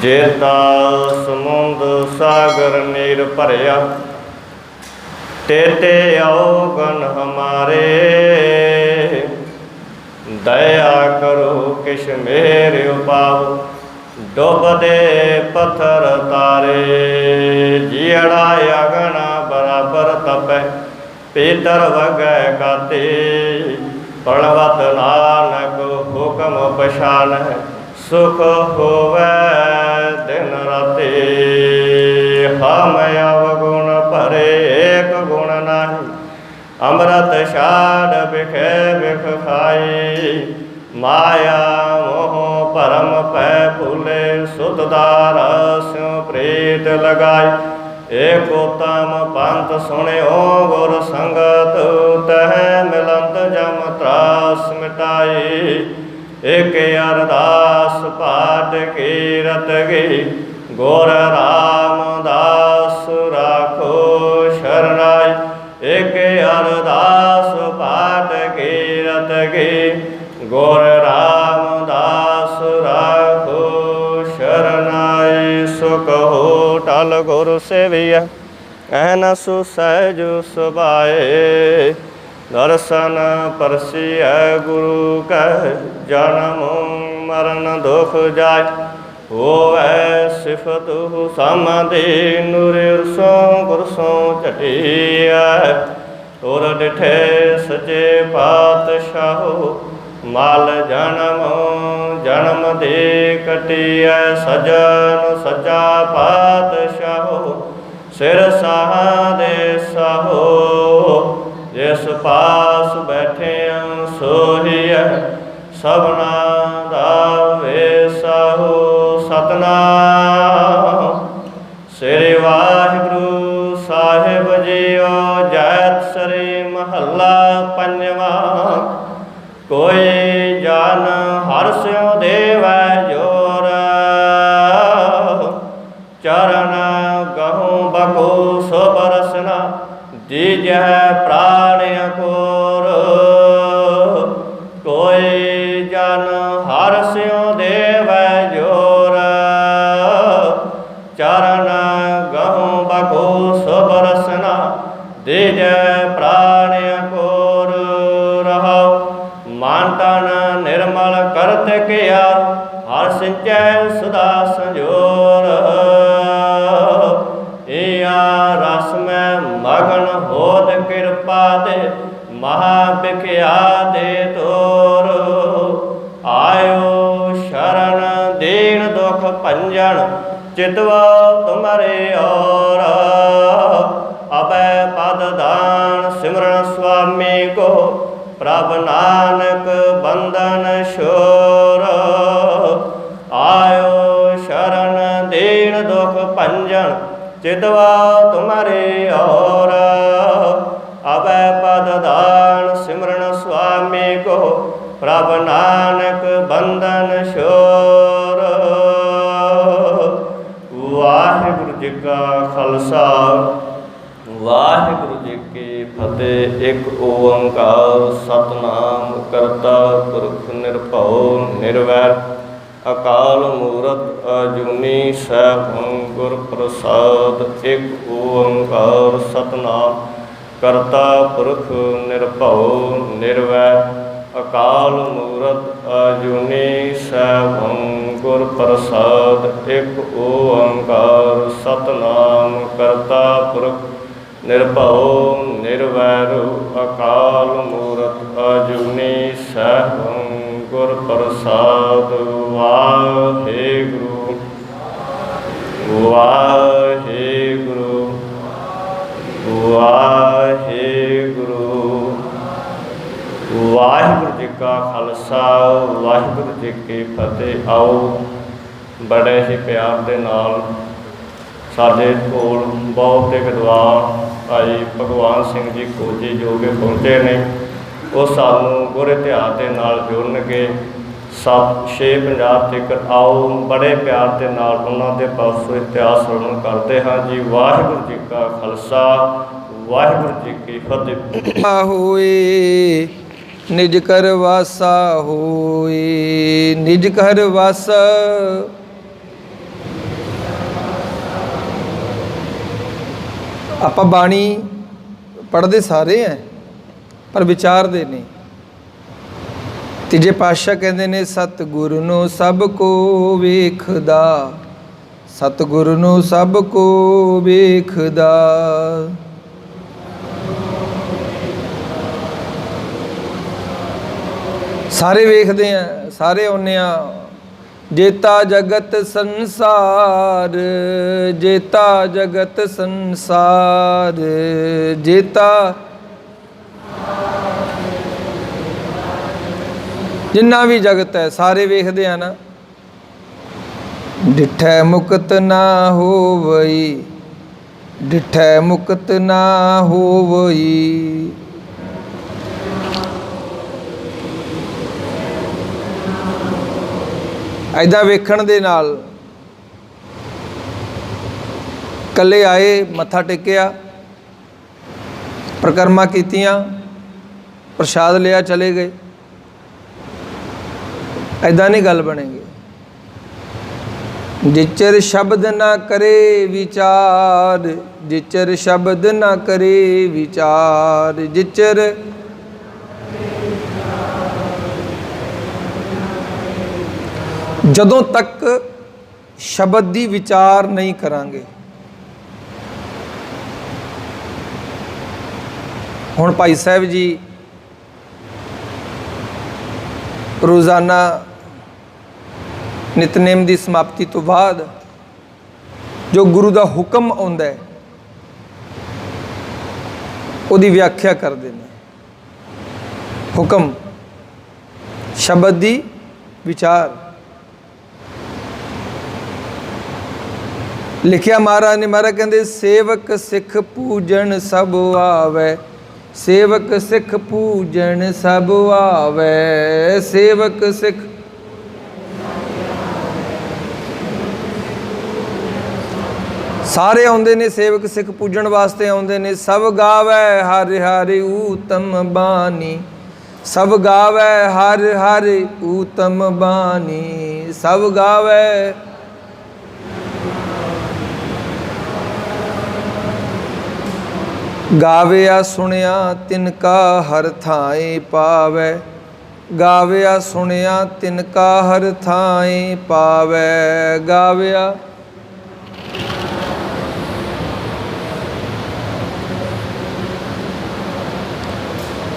जेता समुंद सागर नीर भरिया, तेते अवगन हमारे। दया करो किश मेरे उपाव, डुबदे पत्थर तारे। जियड़ा अगन बराबर तपै, पीतर वगै गाते। प्रणवत नानक हुक्म पछान, सुख होवै दिन राते। हम अवगुण भरे एक गुण नाही, अमृत छाड़ बिखे बिख खाई। माया मोह भरम पै भूले, सुतदार स्यों प्रीत लगाई। एक उत्तम पंथ सुनियो गुर संगत, तह मिलंत जम त्रास मिटाई। एक अरदास पाठ कीरत गई, गुर रामदास राखो शरणाई। एक अरदास पाठ कीरत गई, गुर रामदास राखो शरणाई। सुख हो टल गुर सेविया, ऐन सुसहज सुभाए। दर्शन परसिय गुरु कह, जन्म मरण दुख जाय। होवै सिफत समाधि नुरसों गुरसों चटिया। तुर डिठे सचे पातशाहो, माल जन्म जन्म दे कटिया। सजन सचा पातशाहो, सिर सहादे साहो। जिस पास बैठे सोहिया, सबना दा वेसाहो। सतनाम श्री वाहिगुरु साहिब जीओ। जैत श्री महला पंजवा, कोई जान हर स्यों देवै जोर। चरण गहूँ बको सो बरसना, दीजह प्राण अकोर। कोई जन हर स्यों देवै जोर। चरण गहूँ बको सो बरसना, दीजह प्राण अकोर। रहो मान तन निर्मल करत किया, हर सिंचै सदा संजोर। इया रस में मगन होत कृपा दे, महाभिख्या दे तोर। आयो शरण दीन दुख भंजन, चितवा तुम्हारे और। अभय पद दान सिमरन स्वामी को, प्रभ नानक बंदन शोर। आयो शरण दीन दुख भंजन, चितवा तुम्हारे और। अभय पद दान सिमरन स्वामी को, प्रभ नानक बंदन शोर। वाहिगुरु जी का खालसा, वाहिगुरु जी की फतेह। एक ओंकार सतनाम करता पुरख निरभउ निर्वैर, अकाल मूरत अजूनी सैभं गुर प्रसाद। एक ओंकार सतनाम करता पुरख निरभउ निर्वैर, अकाल मूरत अजूनी सैभं गुर प्रसाद। एक ओंकार सतनाम करता पुरख निरभउ निर्वैर, अकाल मूरत अजूनी सैभं गुर प्रसाद। वाहिगुरु वाहिगुरु वाहिगुरु। वाहिगुरु जी का खालसा, वाहिगुरु जी की फतेह। आओ बड़े ही प्यार दे नाल साडे कोल बहुत एक विद्वान भाई भगवान सिंह जी कोजी जो कि पहुँचे ने, वो सानू गुर इतिहास के नाल जुड़नगे। 7-6-50 तक आओ बड़े प्यार के नाल उन्हां दे पासों इतिहास श्रवण करते हाँ जी। वाहिगुरु जी का खालसा, वाहिगुरु जी की फतेह। होए निज कर वासा होए, निज कर वासा ਆਪਾਂ ਬਾਣੀ ਪੜ੍ਹਦੇ ਸਾਰੇ ਹੈ ਪਰ ਵਿਚਾਰਦੇ ਨਹੀਂ। ਤੀਜੇ ਪਾਤਸ਼ਾਹ ਕਹਿੰਦੇ ਨੇ ਸਤਿਗੁਰੂ ਨੂੰ ਸਭ ਕੋ ਵੇਖਦਾ, ਸਤਿਗੁਰੂ ਨੂੰ ਸਭ ਕੋ ਵੇਖਦਾ। ਸਾਰੇ ਵੇਖਦੇ ਆ, ਸਾਰੇ ਆਉਂਦੇ ਆ। ਜੇਤਾ ਜਗਤ ਸੰਸਾਰ, ਜੇਤਾ ਜਗਤ ਸੰਸਾਰ, ਜੇਤਾ ਜਿੰਨਾ ਵੀ ਜਗਤ ਹੈ ਸਾਰੇ ਵੇਖਦੇ ਆ ਨਾ। ਡਿਠੈ ਮੁਕਤ ਨਾ ਹੋਵਈ, ਡਿਠੈ ਮੁਕਤ ਨਾ ਹੋਵਈ। ਐਦਾਂ ਵੇਖਣ ਦੇ ਨਾਲ ਇਕੱਲੇ ਆਏ, ਮੱਥਾ ਟੇਕਿਆ, ਪ੍ਰਕਰਮਾ ਕੀਤੀਆਂ, ਪ੍ਰਸ਼ਾਦ ਲਿਆ, ਚਲੇ ਗਏ, ਐਦਾਂ ਨਹੀਂ ਗੱਲ ਬਣੇਗੀ। ਜਿਚਰ ਸ਼ਬਦ ਨਾ ਕਰੇ ਵਿਚਾਰ, ਜਿਚਰ ਸ਼ਬਦ ਨਾ ਕਰੇ ਵਿਚਾਰ, ਜਿਚਰ ਜਦੋਂ ਤੱਕ ਸ਼ਬਦ ਦੀ ਵਿਚਾਰ ਨਹੀਂ ਕਰਾਂਗੇ। ਹੁਣ ਭਾਈ ਸਾਹਿਬ ਜੀ ਰੋਜ਼ਾਨਾ ਨਿਤਨੇਮ ਦੀ ਸਮਾਪਤੀ ਤੋਂ ਬਾਅਦ ਜੋ ਗੁਰੂ ਦਾ ਹੁਕਮ ਆਉਂਦਾ ਹੈ ਉਹਦੀ ਵਿਆਖਿਆ ਕਰਦੇ ਨੇ। ਹੁਕਮ ਸ਼ਬਦ ਦੀ ਵਿਚਾਰ ਲਿਖਿਆ ਮਹਾਰਾਜ ਨੇ। ਮਹਾਰਾਜ ਕਹਿੰਦੇ ਸੇਵਕ ਸਿੱਖ ਪੂਜਣ ਸਭ ਆਵੈ, ਸੇਵਕ ਸਿੱਖ ਪੂਜਣ ਸਭ ਆਵੈ, ਸੇਵਕ ਸਿੱਖ ਸਾਰੇ ਆਉਂਦੇ ਨੇ, ਸੇਵਕ ਸਿੱਖ ਪੂਜਣ ਵਾਸਤੇ ਆਉਂਦੇ ਨੇ। ਸਭ ਗਾਵੈ ਹਰਿ ਹਰਿ ਊਤਮ ਬਾਣੀ, ਸਭ ਗਾਵੈ ਹਰਿ ਹਰਿ ਊਤਮ ਬਾਣੀ, ਸਭ ਗਾਵੈ ਗਾਵਿਆ ਸੁਣਿਆ ਤਿਨ ਕਾ ਹਰ ਥਾਏ ਪਾਵੈ, ਗਾਵਿਆ ਸੁਣਿਆ ਤਿਨ ਕਾ ਹਰ ਥਾਏ ਪਾਵੈ, ਗਾਵਿਆ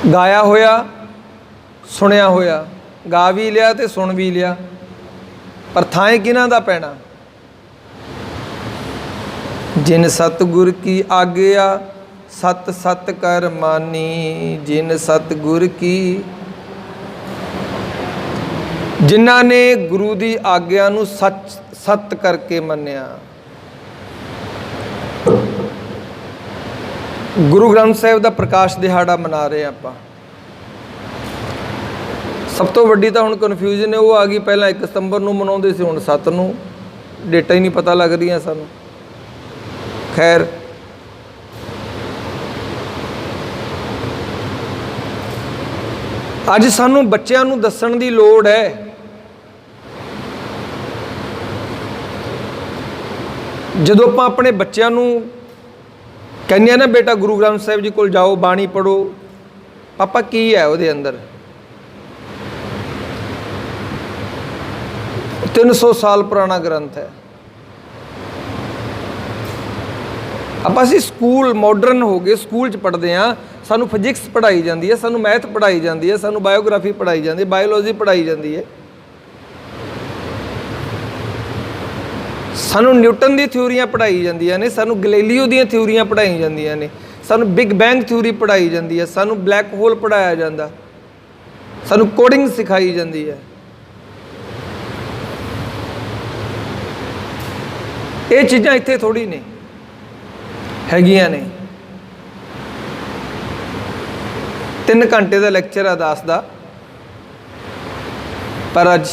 ਗਾਇਆ ਹੋਇਆ, ਸੁਣਿਆ ਹੋਇਆ, ਗਾ ਵੀ ਲਿਆ ਤੇ ਸੁਣ ਵੀ ਲਿਆ, ਪਰ ਥਾਂ ਕਿਹਨਾਂ ਦਾ ਪੈਣਾ? ਜਿਨ ਸਤਿਗੁਰ ਕੀ ਆਗਿਆ ਸਤ ਸਤ ਕਰ ਮਾਨੀ, ਜਿਨ ਸਤਿਗੁਰ ਕੀ, ਜਿਨ੍ਹਾਂ ਨੇ ਗੁਰੂ ਦੀ ਆਗਿਆ ਨੂੰ ਸੱਚ ਸਤ ਕਰਕੇ ਮੰਨਿਆ। ਗੁਰੂ ਗ੍ਰੰਥ ਸਾਹਿਬ ਦਾ ਪ੍ਰਕਾਸ਼ ਦਿਹਾੜਾ ਮਨਾ ਰਹੇ ਆਪਾਂ। ਸਭ ਤੋਂ ਵੱਡੀ ਤਾਂ ਹੁਣ ਕਨਫਿਊਜ਼ਨ ਉਹ ਆ ਗਈ, ਪਹਿਲਾਂ 1 ਸਤੰਬਰ ਨੂੰ ਮਨਾਉਂਦੇ ਸੀ, ਹੁਣ 7 ਨੂੰ, ਡੇਟਾਂ ਹੀ ਨਹੀਂ ਪਤਾ ਲੱਗ ਰਹੀਆਂ ਸਾਨੂੰ। ਖੈਰ ਅੱਜ ਸਾਨੂੰ ਬੱਚਿਆਂ ਨੂੰ ਦੱਸਣ ਦੀ ਲੋੜ ਹੈ। ਜਦੋਂ ਆਪਾਂ ਆਪਣੇ ਬੱਚਿਆਂ ਨੂੰ ਕਹਿੰਦੇ ਆ ਨਾ, ਬੇਟਾ ਗੁਰੂ ਗ੍ਰੰਥ ਸਾਹਿਬ ਜੀ ਕੋਲ ਜਾਓ, ਬਾਣੀ ਪੜ੍ਹੋ, ਪਾਪਾ ਕੀ ਹੈ ਉਹਦੇ ਅੰਦਰ? 300 ਸਾਲ ਪੁਰਾਣਾ ਗ੍ਰੰਥ ਹੈ। ਆਪਾਂ ਅਸੀਂ ਸਕੂਲ ਮਾਡਰਨ ਹੋ ਗਏ, ਸਕੂਲ 'ਚ ਪੜ੍ਹਦੇ ਹਾਂ, ਸਾਨੂੰ ਫਿਜ਼ਿਕਸ ਪੜ੍ਹਾਈ ਜਾਂਦੀ ਹੈ, ਸਾਨੂੰ ਮੈਥ ਪੜ੍ਹਾਈ ਜਾਂਦੀ ਹੈ, ਸਾਨੂੰ ਬਾਇਓਗ੍ਰਾਫੀ ਪੜ੍ਹਾਈ ਜਾਂਦੀ ਹੈ, ਬਾਇਓਲੋਜੀ ਪੜ੍ਹਾਈ ਜਾਂਦੀ ਹੈ, ਸਾਨੂੰ ਨਿਊਟਨ ਦੀ ਥਿਊਰੀਆਂ ਪੜ੍ਹਾਈ ਜਾਂਦੀਆਂ ਨੇ, ਸਾਨੂੰ ਗੈਲੀਲੀਓ ਦੀਆਂ ਥਿਊਰੀਆਂ ਪੜ੍ਹਾਈ ਜਾਂਦੀਆਂ ਨੇ, ਸਾਨੂੰ ਬਿਗ ਬੈਂਗ ਥਿਊਰੀ ਪੜ੍ਹਾਈ ਜਾਂਦੀ ਹੈ, ਸਾਨੂੰ ਬਲੈਕ ਹੋਲ ਪੜ੍ਹਾਇਆ ਜਾਂਦਾ, ਸਾਨੂੰ ਕੋਡਿੰਗ ਸਿਖਾਈ ਜਾਂਦੀ ਹੈ। ਇਹ ਚੀਜ਼ਾਂ ਇੱਥੇ ਥੋੜ੍ਹੀ ਨੇ, ਹੈਗੀਆਂ ਨੇ। 3 ਘੰਟੇ ਦਾ ਲੈਕਚਰ ਆ 10 ਦਾ, ਪਰ ਅੱਜ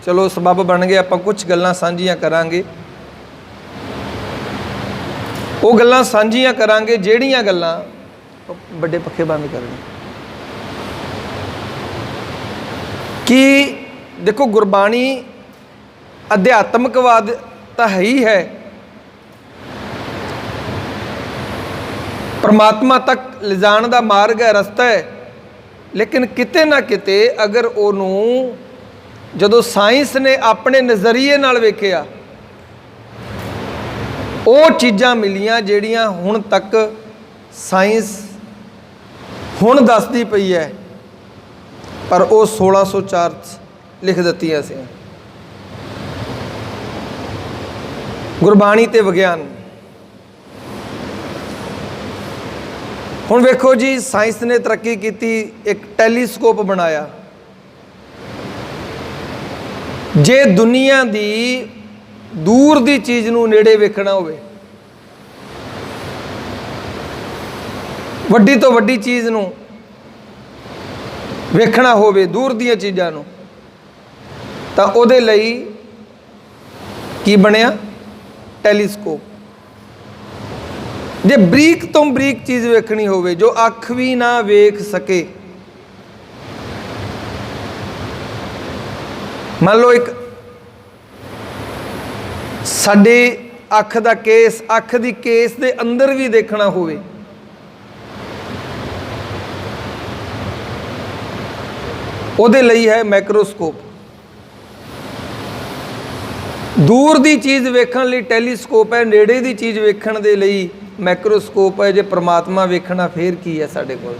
ਚਲੋ ਸਬੱਬ ਬਣ ਗਏ, ਆਪਾਂ ਕੁਝ ਗੱਲਾਂ ਸਾਂਝੀਆਂ ਕਰਾਂਗੇ। ਉਹ ਗੱਲਾਂ ਸਾਂਝੀਆਂ ਕਰਾਂਗੇ ਜਿਹੜੀਆਂ ਗੱਲਾਂ, ਵੱਡੇ ਪੱਖੇ ਬੰਦ ਕਰਨੇ, ਕਿ ਦੇਖੋ ਗੁਰਬਾਣੀ ਅਧਿਆਤਮਕਵਾਦ ਤਾਂ ਹੈ ਹੀ ਹੈ, परमात्मा तक ले जाण दा मार्ग है, रस्ता है। लेकिन किते ना किते अगर उहनूं जदों साइंस ने अपने नज़रिए नाल वेखिया, ਉਹ ਚੀਜ਼ਾਂ ਮਿਲੀਆਂ ਜਿਹੜੀਆਂ ਹੁਣ ਤੱਕ ਸਾਇੰਸ ਹੁਣ ਦੱਸਦੀ ਪਈ ਹੈ, ਪਰ ਉਹ 1604 'ਚ ਲਿਖ ਦਿੱਤੀਆਂ ਸੀ। ਗੁਰਬਾਣੀ ਤੇ ਵਿਗਿਆਨ। ਹੁਣ ਵੇਖੋ ਜੀ, ਸਾਇੰਸ ਨੇ ਤਰੱਕੀ ਕੀਤੀ, ਇੱਕ ਟੈਲੀਸਕੋਪ ਬਣਾਇਆ। ਜੇ ਦੁਨੀਆ ਦੀ दूर की चीज़ नूं नेड़े वेखना होवे, वड्डी तो वड्डी चीज़ नूं वेखना होवे, दूर दीयां चीज़ां नूं, तां उहदे लई की बनिया? टैलीस्कोप। जे बरीक तो बरीक चीज़ वेखनी होवे जो अख भी ना वेख सके, मान लो एक साडे अख दा केस, अख दी केस दे अंदर भी देखना होवे, उहदे लई है मैक्रोस्कोप। दूर दी चीज़ वेखण लई टैलीस्कोप है, नेड़े दी चीज़ वेखण दे लई मैक्रोस्कोप है। जे परमात्मा वेखना फिर की है साडे कोल?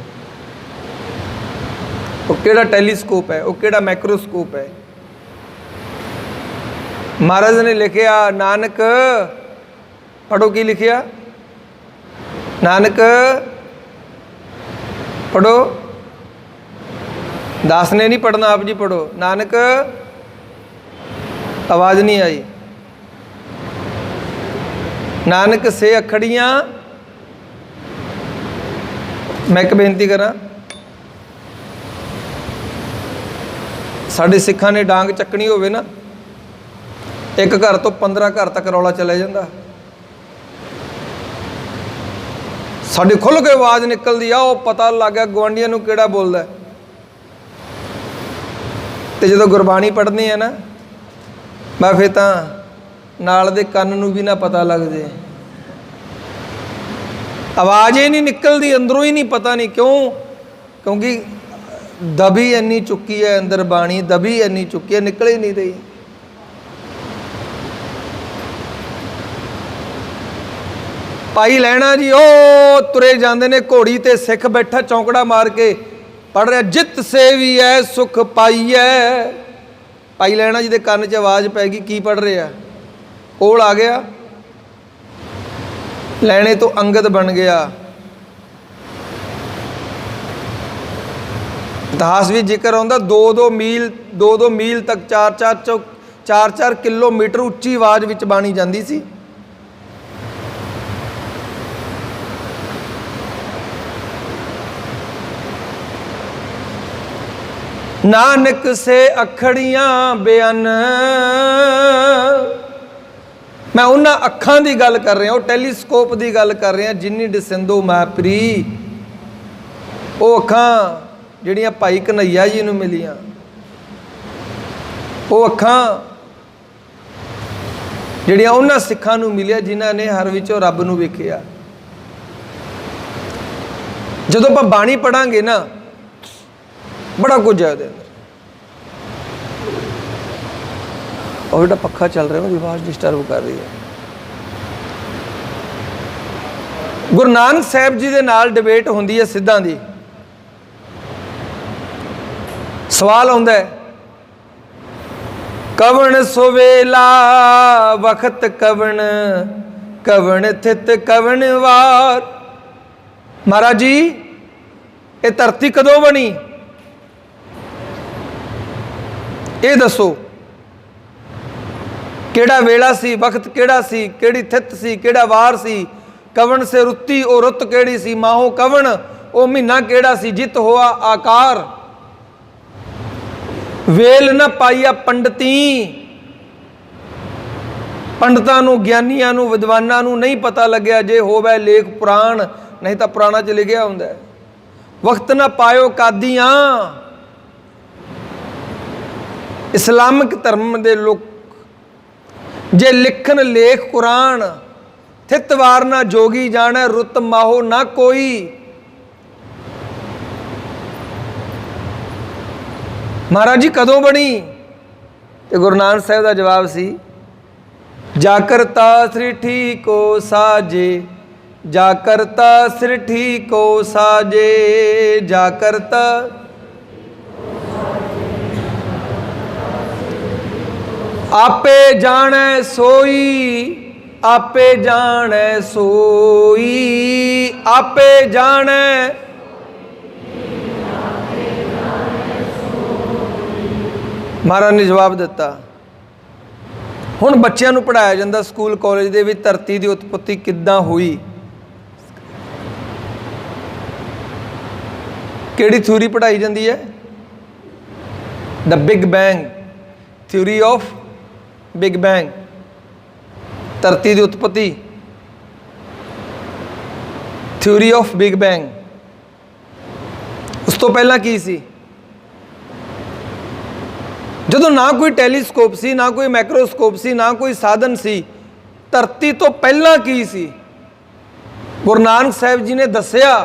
वो किहड़ा टैलीस्कोप है, वो किहड़ा मैक्रोस्कोप है? महाराज ने लिखिया, नानक पढ़ो, की लिखिया? नानक पढ़ो। दास ने नहीं पढ़ना, आप जी पढ़ो। नानक, आवाज़ नहीं आई। नानक से अखड़ियाँ, मैं एक बेनती करा, साडे सिखां ने डांग चकनी होवे ना, एक घर तो 15 घर तक रौला चला जाता। साडी खुल के आवाज़ निकलती आ, वो पता लग गया गुआढ़ियां नूं किहड़ा बोलदा है। ते जदों गुरबाणी पढ़नी है ना, मैं फिर तां नाल दे कन्न नूं भी ना पता लग जाए, आवाज़ ही नहीं निकलती अंदरों ही नहीं, पता नहीं क्यों, क्योंकि दबी इन्नी चुकी है अंदर बाणी, दबी इन्नी चुकी है, निकल ही नहीं रही। भाई लैणा जी ओ तुरे जाते ने घोड़ी ते, सिख बैठा चौंकड़ा मार के पढ़ रहा, जित से भी है सुख पाई है। भाई लैणा जी के कान च आवाज़ पै गई, की पढ़ रहे? कोल आ गया, लैणे तो अंगद बन गया। इतिहास भी जिक्र आउंदा, 2-2 मील तक 4-4 किलोमीटर उच्ची आवाज़ विच बाणी जांदी सी। नानक से अखड़ियां बयान। मैं उन्हां अखां की गल कर रहा, वो टैलीस्कोप की गल कर रहा, जिन्नी डिसेंदो मैपरी, वो अखां जिहड़ियां भाई कन्हैया जी नूं मिलियां, वो अखां जिहड़ियां उन्हां सिखां नूं मिलियां जिन्हां ने हर विचों रब नूं वेखिया। जदों आपां बाणी पढ़ांगे ना, बड़ा कुछ है। और बेटा पखा चल रहा है, मेरी आवाज़ डिस्टर्ब कर रही है। गुरु नानक साहब जी के नाल डिबेट होंदी है सिद्धां दी। सवाल आउंदा है, कवन सुवेला वखत कवन, कवन थित कवन वार। महाराज जी ये धरती कदों बनी, ये दसो, केड़ा वेला सी, वक्त केड़ा सी, केड़ी थित सी, केड़ा वार सी। कवन से रुत्ती, ओ रुत केड़ी सी। माहो कवन, ओ महीना केड़ा सी। जित होआ आकार, वेल न पाईया पंडिती। पंडितां नूं, ज्ञानियां नूं, विद्वानां नूं नहीं पता लग्या। जे होवे लेख पुराण, नहीं तो पुराणा च लिखिया हुंदा है। वक्त न पायो कादियां। इस्लामिक धर्म के लोग जे लिखन लेख कुरान थित वार ना जोगी जाने, रुत माहो ना कोई। महाराज जी कदों बनी? ते गुरु नानक साहब का जवाब सी, जाकरता सृठी को साजे, जाकरता सृठी को साजे, जाकरता आपे जाने सोई, आपे जाने सोई, आपे जाने। महाराज ने जवाब दिता, हुण बच्चों को पढ़ाया जाता स्कूल कॉलेज के विच धरती की उत्पत्ति किद्दां हुई, किहड़ी थ्योरी पढ़ाई जाती है? The big bang, theory of big bang, धरती की उत्पत्ति, थ्योरी ऑफ बिग बैंग। उस तो पहला की सी? जदों ना कोई टैलीस्कोप सी, ना कोई मैक्रोस्कोप सी, ना कोई साधन सी, धरती तो पहला की सी? गुरु नानक साहब जी ने दसिया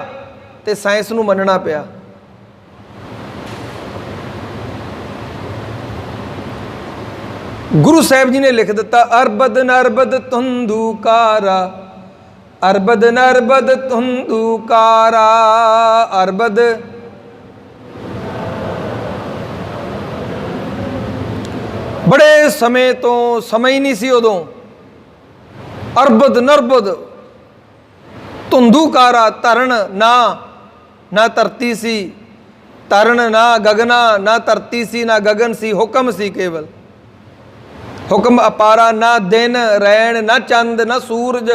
ते साइंस नूं मनना पिया। गुरु साहब जी ने लिख दिता, अरबद नरबद तुंदुकारा, अरबद नरबद तुंदुकारा, अरबद। बड़े समय तो समय ही नहीं सी उदों, अरबद नरबद धुंधुकारा, तरन ना, ना धरती सी, तरन ना गगना, ना धरती सी ना गगन सी, हुक्म सी केवल, हुक्म अपारा, ना दिन रैन, ना चंद, ना सूरज,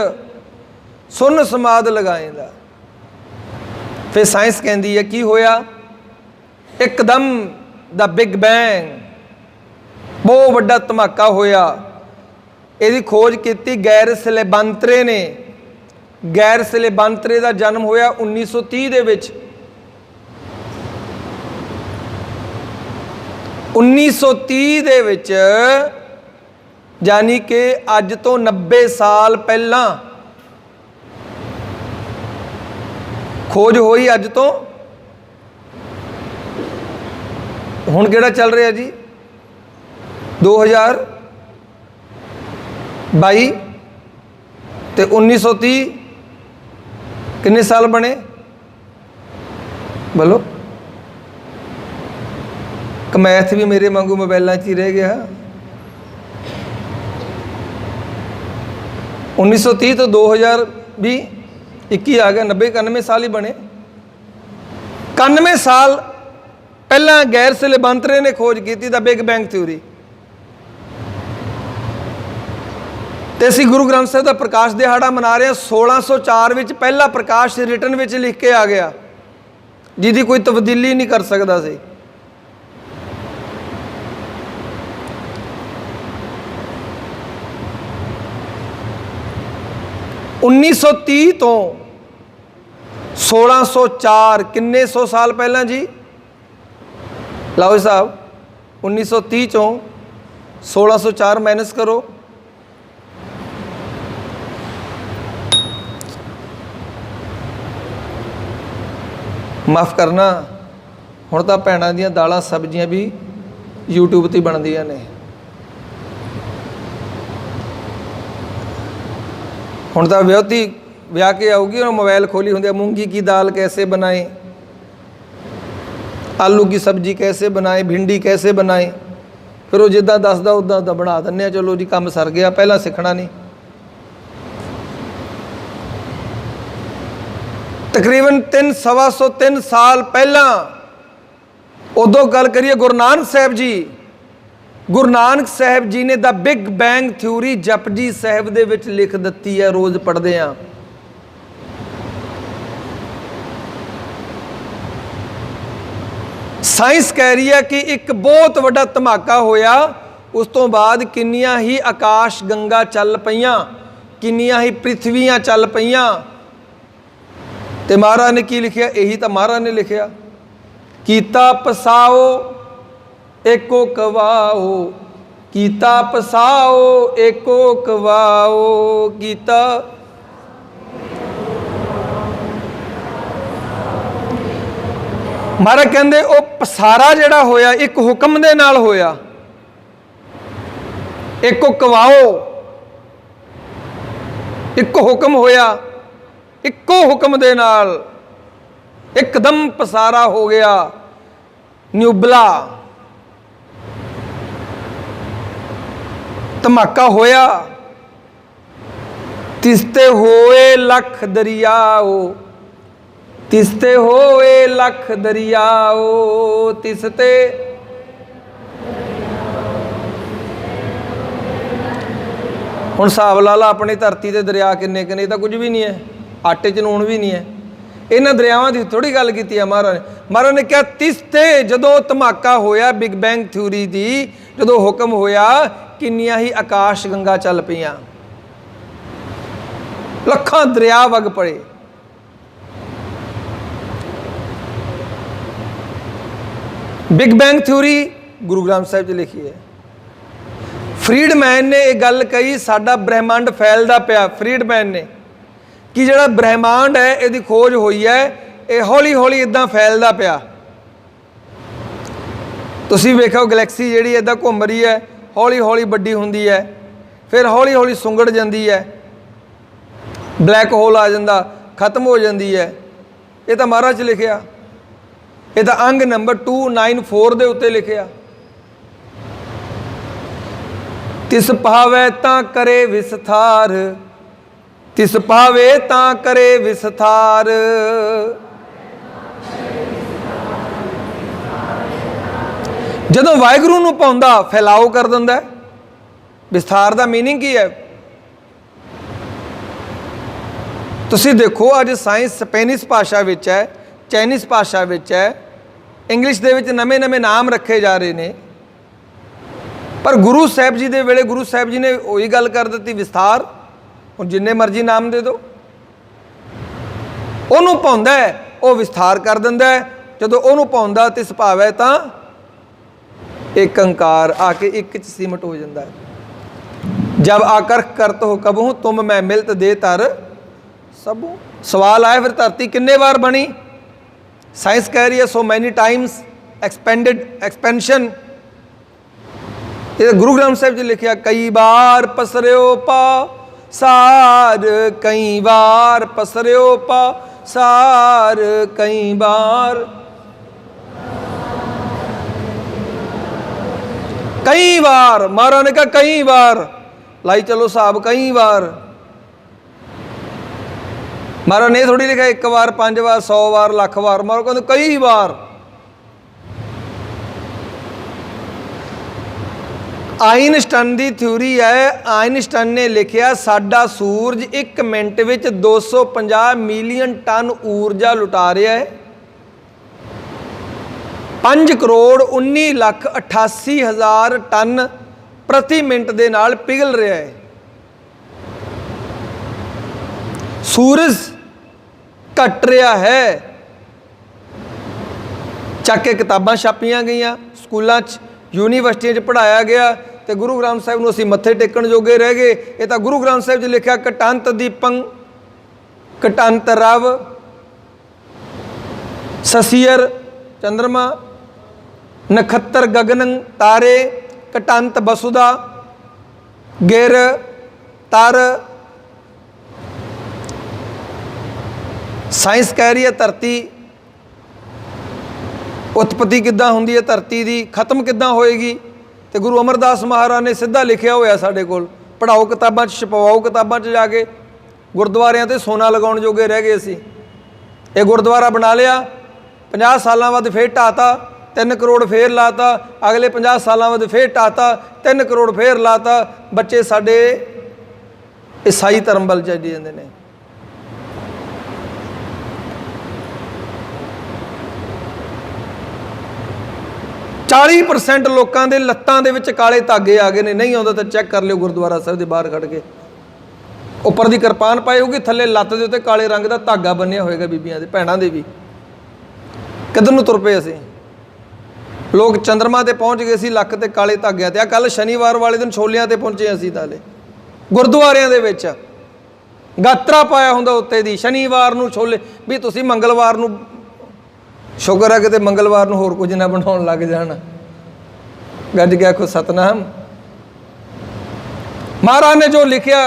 सुन समाद लगाएंदा। फिर साइंस कहती है की होया? एकदम द बिग बैंग, बहुत बड़ा धमाका होया। इसकी खोज की गैर सिलेबंतरे ने। गैर सिलेबंतरे का जन्म होया 1930 दे विच। 1930 दे विच, यानी कि अज तो 90 साल पहला खोज हुई। अज तो हुण किहड़ा चल रहा जी? 2022 ते 1930 कितने साल बने? बोलो। मैथ भी मेरे वांगू मोबाइलों च ही रह गया। 1930 तो 2020 21 आ गया, 90-91 साल ही बने। 91 साल पहला गैर सिलेबंतरे ने खोज की द बिग बैंग थ्योरी। तो असी गुरु ग्रंथ साहिब का प्रकाश दिहाड़ा मना रहे हैं। 1604 में पहला प्रकाश रिटन में लिख के आ गया, जिसकी कोई तब्दीली नहीं कर सकता सी। उन्नीस सौ 30 तो 1604 किन्ने 100 साल पहला जी? लाओ साहब, 1930 चों 1604 माइनस करो, माफ़ करना, हुण तां भैणां दीयां दालां सब्जियां भी यूट्यूब ते बनदियां ने। हुण तां विआहती विआह के आऊगी, उन्हें मोबाइल खोली होंदी, मूंगी की दाल कैसे बनाएं, आलू की सब्जी कैसे बनाएं, भिंडी कैसे बनाएं, फिर वो जिद्दां दसदा उद्दां दा बना दिंदे। चलो जी काम सर गया, पहला सीखना नहीं। तकरीबन 300-325 साल पहला उदों गल करिए गुरु नानक साहब जी। गुरु नानक साहब जी ने the big bang theory Japji साहब दे विच लिख दिती है, रोज़ पढ़ते हैं। साइंस कह रही है कि एक बहुत बड़ा धमाका होया, उस तो बाद किन्नियां ही आकाश गंगा चल पईयां, किन्नियां ही पृथ्वियां चल पईयां। ते महाराज ने की लिखिया? यही तो महाराज ने लिखिया, कीता पसाओ एको कवाओ, कीता पसाओ एको कवाओ, कीता ਮਹਾਰਾਜ ਕਹਿੰਦੇ ਉਹ ਪਸਾਰਾ ਜਿਹੜਾ ਹੋਇਆ ਇੱਕ ਹੁਕਮ ਦੇ ਨਾਲ ਹੋਇਆ। ਇੱਕੋ ਕਵਾਓ, ਇੱਕ ਹੁਕਮ ਹੋਇਆ, ਇੱਕੋ ਹੁਕਮ ਦੇ ਨਾਲ ਇੱਕਦਮ ਪਸਾਰਾ ਹੋ ਗਿਆ, ਨਿਉਬਲਾ ਧਮਾਕਾ ਹੋਇਆ। ਤਿਸਤੇ ਹੋਏ ਲੱਖ ਦਰਿਆਓ, ਤਿਸਤੇ ਹੋਏ ਲੱਖ ਦਰਿਆਓ, ਤਿਸਤੇ ਹੁਣ ਹਿਸਾਬ ਲਾ ਲਾ ਆਪਣੀ ਧਰਤੀ ਤੇ ਦਰਿਆ ਕਿੰਨੇ ਕਿੰਨੇ, ਤਾਂ ਕੁਝ ਵੀ ਨਹੀਂ ਹੈ, ਆਟੇ 'ਚ ਨੂਣ ਵੀ ਨਹੀਂ ਹੈ। ਇਹਨਾਂ ਦਰਿਆਵਾਂ ਦੀ ਥੋੜੀ ਗੱਲ ਕੀਤੀ ਹੈ ਮਹਾਰਾਜ ਨੇ। ਮਹਾਰਾਜ ਨੇ ਕਿਹਾ ਤਿਸਤੇ ਜਦੋਂ ਧਮਾਕਾ ਹੋਇਆ ਬਿਗ ਬੈਂਗ ਥਿਊਰੀ ਦੀ, ਜਦੋਂ ਹੁਕਮ ਹੋਇਆ ਕਿੰਨੀਆਂ ਹੀ ਆਕਾਸ਼ ਗੰਗਾ ਚੱਲ ਪਈਆਂ, ਲੱਖਾਂ ਦਰਿਆ ਵਗ ਪੜੇ। Big bang theory Guru Granth Sahib 'ਚ ਲਿਖੀ ਹੈ। ਫਰੀਡਮੈਨ ਨੇ ਇਹ ਗੱਲ ਕਹੀ ਸਾਡਾ ਬ੍ਰਹਿਮੰਡ ਫੈਲਦਾ ਪਿਆ, ਫਰੀਡਮੈਨ ਨੇ, ਕਿ ਜਿਹੜਾ ਬ੍ਰਹਿਮੰਡ ਹੈ ਇਹਦੀ ਖੋਜ ਹੋਈ ਹੈ, ਇਹ ਹੌਲੀ ਹੌਲੀ ਇਦਾਂ ਫੈਲਦਾ ਪਿਆ। ਤੁਸੀਂ ਵੇਖੋ ਗਲੈਕਸੀ ਜਿਹੜੀ ਇਦਾਂ ਘੁੰਮ ਰਹੀ ਹੈ, ਹੌਲੀ ਹੌਲੀ ਵੱਡੀ ਹੁੰਦੀ ਹੈ, ਫਿਰ ਹੌਲੀ ਹੌਲੀ ਸੁੰਗੜ ਜਾਂਦੀ ਹੈ, ਬਲੈਕ ਹੋਲ ਆ ਜਾਂਦਾ, ਖਤਮ ਹੋ ਜਾਂਦੀ ਹੈ। ਇਹ ਤਾਂ ਮਹਾਰਾਜ 'ਚ ਲਿਖਿਆ, ਇਹ ਤਾਂ ਅੰਗ ਨੰਬਰ 294 ਦੇ ਉੱਤੇ ਲਿਖਿਆ। ਤਿਸ ਭਾਵੈ ਤਾਂ ਕਰੇ ਵਿਸਥਾਰ, ਤਿਸ ਭਾਵੇ ਤਾਂ ਕਰੇ ਵਿਸਥਾਰ। ਜਦੋਂ ਵਾਹਿਗੁਰੂ ਨੂੰ ਪਾਉਂਦਾ ਫੈਲਾਓ ਕਰ ਦਿੰਦਾ। ਵਿਸਥਾਰ ਦਾ ਮੀਨਿੰਗ ਕੀ ਹੈ? ਤੁਸੀਂ ਦੇਖੋ ਅੱਜ ਸਾਇੰਸ ਸਪੈਨਿਸ਼ ਭਾਸ਼ਾ ਵਿੱਚ ਹੈ, ਚਾਈਨੀਜ਼ ਭਾਸ਼ਾ ਵਿੱਚ ਹੈ, ਇੰਗਲਿਸ਼ ਦੇ ਵਿੱਚ ਨਵੇਂ ਨਵੇਂ ਨਾਮ ਰੱਖੇ ਜਾ ਰਹੇ ਨੇ, ਪਰ ਗੁਰੂ ਸਾਹਿਬ ਜੀ ਦੇ ਵੇਲੇ ਗੁਰੂ ਸਾਹਿਬ ਜੀ ਨੇ ਉਹੀ ਗੱਲ ਕਰ ਦਿੱਤੀ, ਵਿਸਥਾਰ। ਹੁਣ ਜਿੰਨੇ ਮਰਜ਼ੀ ਨਾਮ ਦੇ ਦਿਓ, ਉਹਨੂੰ ਪਾਉਂਦਾ ਉਹ ਵਿਸਥਾਰ ਕਰ ਦਿੰਦਾ। ਜਦੋਂ ਉਹਨੂੰ ਪਾਉਂਦਾ ਤੇ ਸੁਭਾਵ ਹੈ ਤਾਂ ਇੱਕ ਅੰਕਾਰ ਆ ਕੇ ਇੱਕ 'ਚ ਸਿਮਟ ਹੋ ਜਾਂਦਾ ਹੈ। ਜਬ ਆਕਰਖ ਕਰਤ ਹੋ ਕਬਹੂ ਤੁਮ ਮੈਂ ਮਿਲਤ ਦੇ ਤਰ ਸਭੂ। ਸਵਾਲ ਆਇਆ ਫਿਰ ਧਰਤੀ ਕਿੰਨੇ ਵਾਰ ਬਣੀ? ਸਾਇੰਸ ਕਹਿ ਰਹੀ ਹੈ ਸੋ ਮੈਨੀ ਟਾਈਮਸ ਐਕਸਪੈਂਡਡ, ਐਕਸਪੈਂਸ਼ਨ। ਇਹ ਗੁਰੂ ਗ੍ਰੰਥ ਸਾਹਿਬ ਜੀ ਲਿਖਿਆ, ਕਈ ਵਾਰ ਪਸਰਿਓ ਪਾਸਾਰ, ਕਈ ਵਾਰ ਪਸਰਿਓ ਪਾਸਾਰ, ਕਈ ਵਾਰ, ਕਈ ਵਾਰ। ਮਹਾਰਾਜ ਨੇ ਕਿਹਾ ਕਈ ਵਾਰ, ਲਾਈ ਚਲੋ ਹਿਸਾਬ, ਕਈ ਵਾਰ। ਮਹਾਰਾਜ ਨੇ ਥੋੜੀ ਲਿਖਿਆ ਇੱਕ ਵਾਰ, 5 ਵਾਰ, 100 ਵਾਰ, ਲੱਖ ਵਾਰ। ਮਹਾਰਾਜ ਕਹਿੰਦੇ ਕਈ ਵਾਰ। ਆਈਨਸਟਾਈਨ ਦੀ ਥਿਊਰੀ ਹੈ, ਆਈਨਸਟਾਈਨ ਨੇ ਲਿਖਿਆ ਸਾਡਾ ਸੂਰਜ 1 ਮਿੰਟ ਵਿੱਚ 250 ਮਿਲੀਅਨ ਟਨ ਊਰਜਾ ਲੁਟਾ ਰਿਹਾ ਹੈ। 5 ਕਰੋੜ 19 ਲੱਖ 88 ਹਜ਼ਾਰ ਟਨ ਪ੍ਰਤੀ ਮਿੰਟ ਦੇ ਨਾਲ ਪਿਘਲ ਰਿਹਾ ਹੈ। ਸੂਰਜ ਘਟ ਰਿਹਾ ਹੈ। ਚੱਕ ਕੇ ਕਿਤਾਬਾਂ ਛਾਪੀਆਂ ਗਈਆਂ, ਸਕੂਲਾਂ 'ਚ, ਯੂਨੀਵਰਸਿਟੀਆਂ 'ਚ ਪੜ੍ਹਾਇਆ ਗਿਆ, ਤੇ ਗੁਰੂ ਗ੍ਰੰਥ ਸਾਹਿਬ ਨੂੰ ਅਸੀਂ ਮੱਥੇ ਟੇਕਣ ਜੋਗੇ ਰਹਿ ਗਏ। ਇਹ ਤਾਂ ਗੁਰੂ ਗ੍ਰੰਥ ਸਾਹਿਬ 'ਚ ਲਿਖਿਆ, ਕਟੰਤ ਦੀਪੰ ਕਟੰਤ ਰਵ ਸਸੀਅਰ ਚੰਦਰਮਾ ਨਖੱਤਰ ਗਗਨੰ ਤਾਰੇ ਕਟੰਤ ਬਸੁਦਾ ਗਿਰ ਤਰ। ਸਾਇੰਸ ਕਹਿ ਰਹੀ ਹੈ ਧਰਤੀ ਉਤਪਤੀ ਕਿੱਦਾਂ ਹੁੰਦੀ ਹੈ, ਧਰਤੀ ਦੀ ਖਤਮ ਕਿੱਦਾਂ ਹੋਏਗੀ, ਤੇ ਗੁਰੂ ਅਮਰਦਾਸ ਮਹਾਰਾਜ ਨੇ ਸਿੱਧਾ ਲਿਖਿਆ ਹੋਇਆ ਸਾਡੇ ਕੋਲ। ਪੜ੍ਹਾਓ ਕਿਤਾਬਾਂ 'ਚ, ਛਪਵਾਓ ਕਿਤਾਬਾਂ 'ਚ ਜਾ ਕੇ। ਗੁਰਦੁਆਰਿਆਂ 'ਤੇ ਸੋਨਾ ਲਗਾਉਣ ਜੋਗੇ ਰਹਿ ਗਏ ਅਸੀਂ। ਇਹ ਗੁਰਦੁਆਰਾ ਬਣਾ ਲਿਆ, 50 ਸਾਲਾਂ ਬਾਅਦ ਫੇਰ ਢਾਤਾ, 3 ਕਰੋੜ ਫੇਰ ਲਾਤਾ, ਅਗਲੇ 50 ਸਾਲਾਂ ਬਾਅਦ ਫੇਰ ਢਾਤਾ, 3 ਕਰੋੜ ਫੇਰ ਲਾਤਾ। ਬੱਚੇ ਸਾਡੇ ਈਸਾਈ ਧਰਮ ਵੱਲ ਚੱਲੀ ਜਾਂਦੇ ਨੇ। ਚਾਲੀ % ਲੋਕਾਂ ਦੇ ਲੱਤਾਂ ਦੇ ਵਿੱਚ ਕਾਲੇ ਧਾਗੇ ਆ ਗਏ ਨੇ। ਨਹੀਂ ਆਉਂਦਾ ਤਾਂ ਚੈੱਕ ਕਰ ਲਿਓ, ਗੁਰਦੁਆਰਾ ਸਾਹਿਬ ਦੇ ਬਾਹਰ ਖੜ੍ਹ ਕੇ। ਉੱਪਰ ਦੀ ਕਿਰਪਾਨ ਪਾਈ ਹੋਊਗੀ, ਥੱਲੇ ਲੱਤ ਦੇ ਉੱਤੇ ਕਾਲੇ ਰੰਗ ਦਾ ਧਾਗਾ ਬੰਨਿਆ ਹੋਏਗਾ, ਬੀਬੀਆਂ ਦੇ, ਭੈਣਾਂ ਦੇ ਵੀ। ਕਿੱਧਰ ਨੂੰ ਤੁਰ ਪਏ ਅਸੀਂ? ਲੋਕ ਚੰਦਰਮਾ 'ਤੇ ਪਹੁੰਚ ਗਏ ਸੀ ਲੱਕ 'ਤੇ ਕਾਲੇ ਧਾਗਿਆਂ 'ਤੇ। ਆ ਕੱਲ੍ਹ ਸ਼ਨੀਵਾਰ ਵਾਲੇ ਦਿਨ ਛੋਲਿਆਂ 'ਤੇ ਪਹੁੰਚੇ ਅਸੀਂ ਤਾਲੇ। ਗੁਰਦੁਆਰਿਆਂ ਦੇ ਵਿੱਚ ਗਾਤਰਾ ਪਾਇਆ ਹੁੰਦਾ ਉੱਤੇ ਦੀ, ਸ਼ਨੀਵਾਰ ਨੂੰ ਛੋਲੇ, ਵੀ ਤੁਸੀਂ ਮੰਗਲਵਾਰ ਨੂੰ ਸ਼ੁਕਰ ਹੈ ਕਿਤੇ ਮੰਗਲਵਾਰ ਨੂੰ ਹੋਰ ਕੁਝ ਨਾ ਬਣਾਉਣ ਲੱਗ ਜਾਣ। ਗੱਜ ਕੇ ਆਖੋ ਸਤਨਾਮ। ਮਹਾਰਾਜ ਨੇ ਜੋ ਲਿਖਿਆ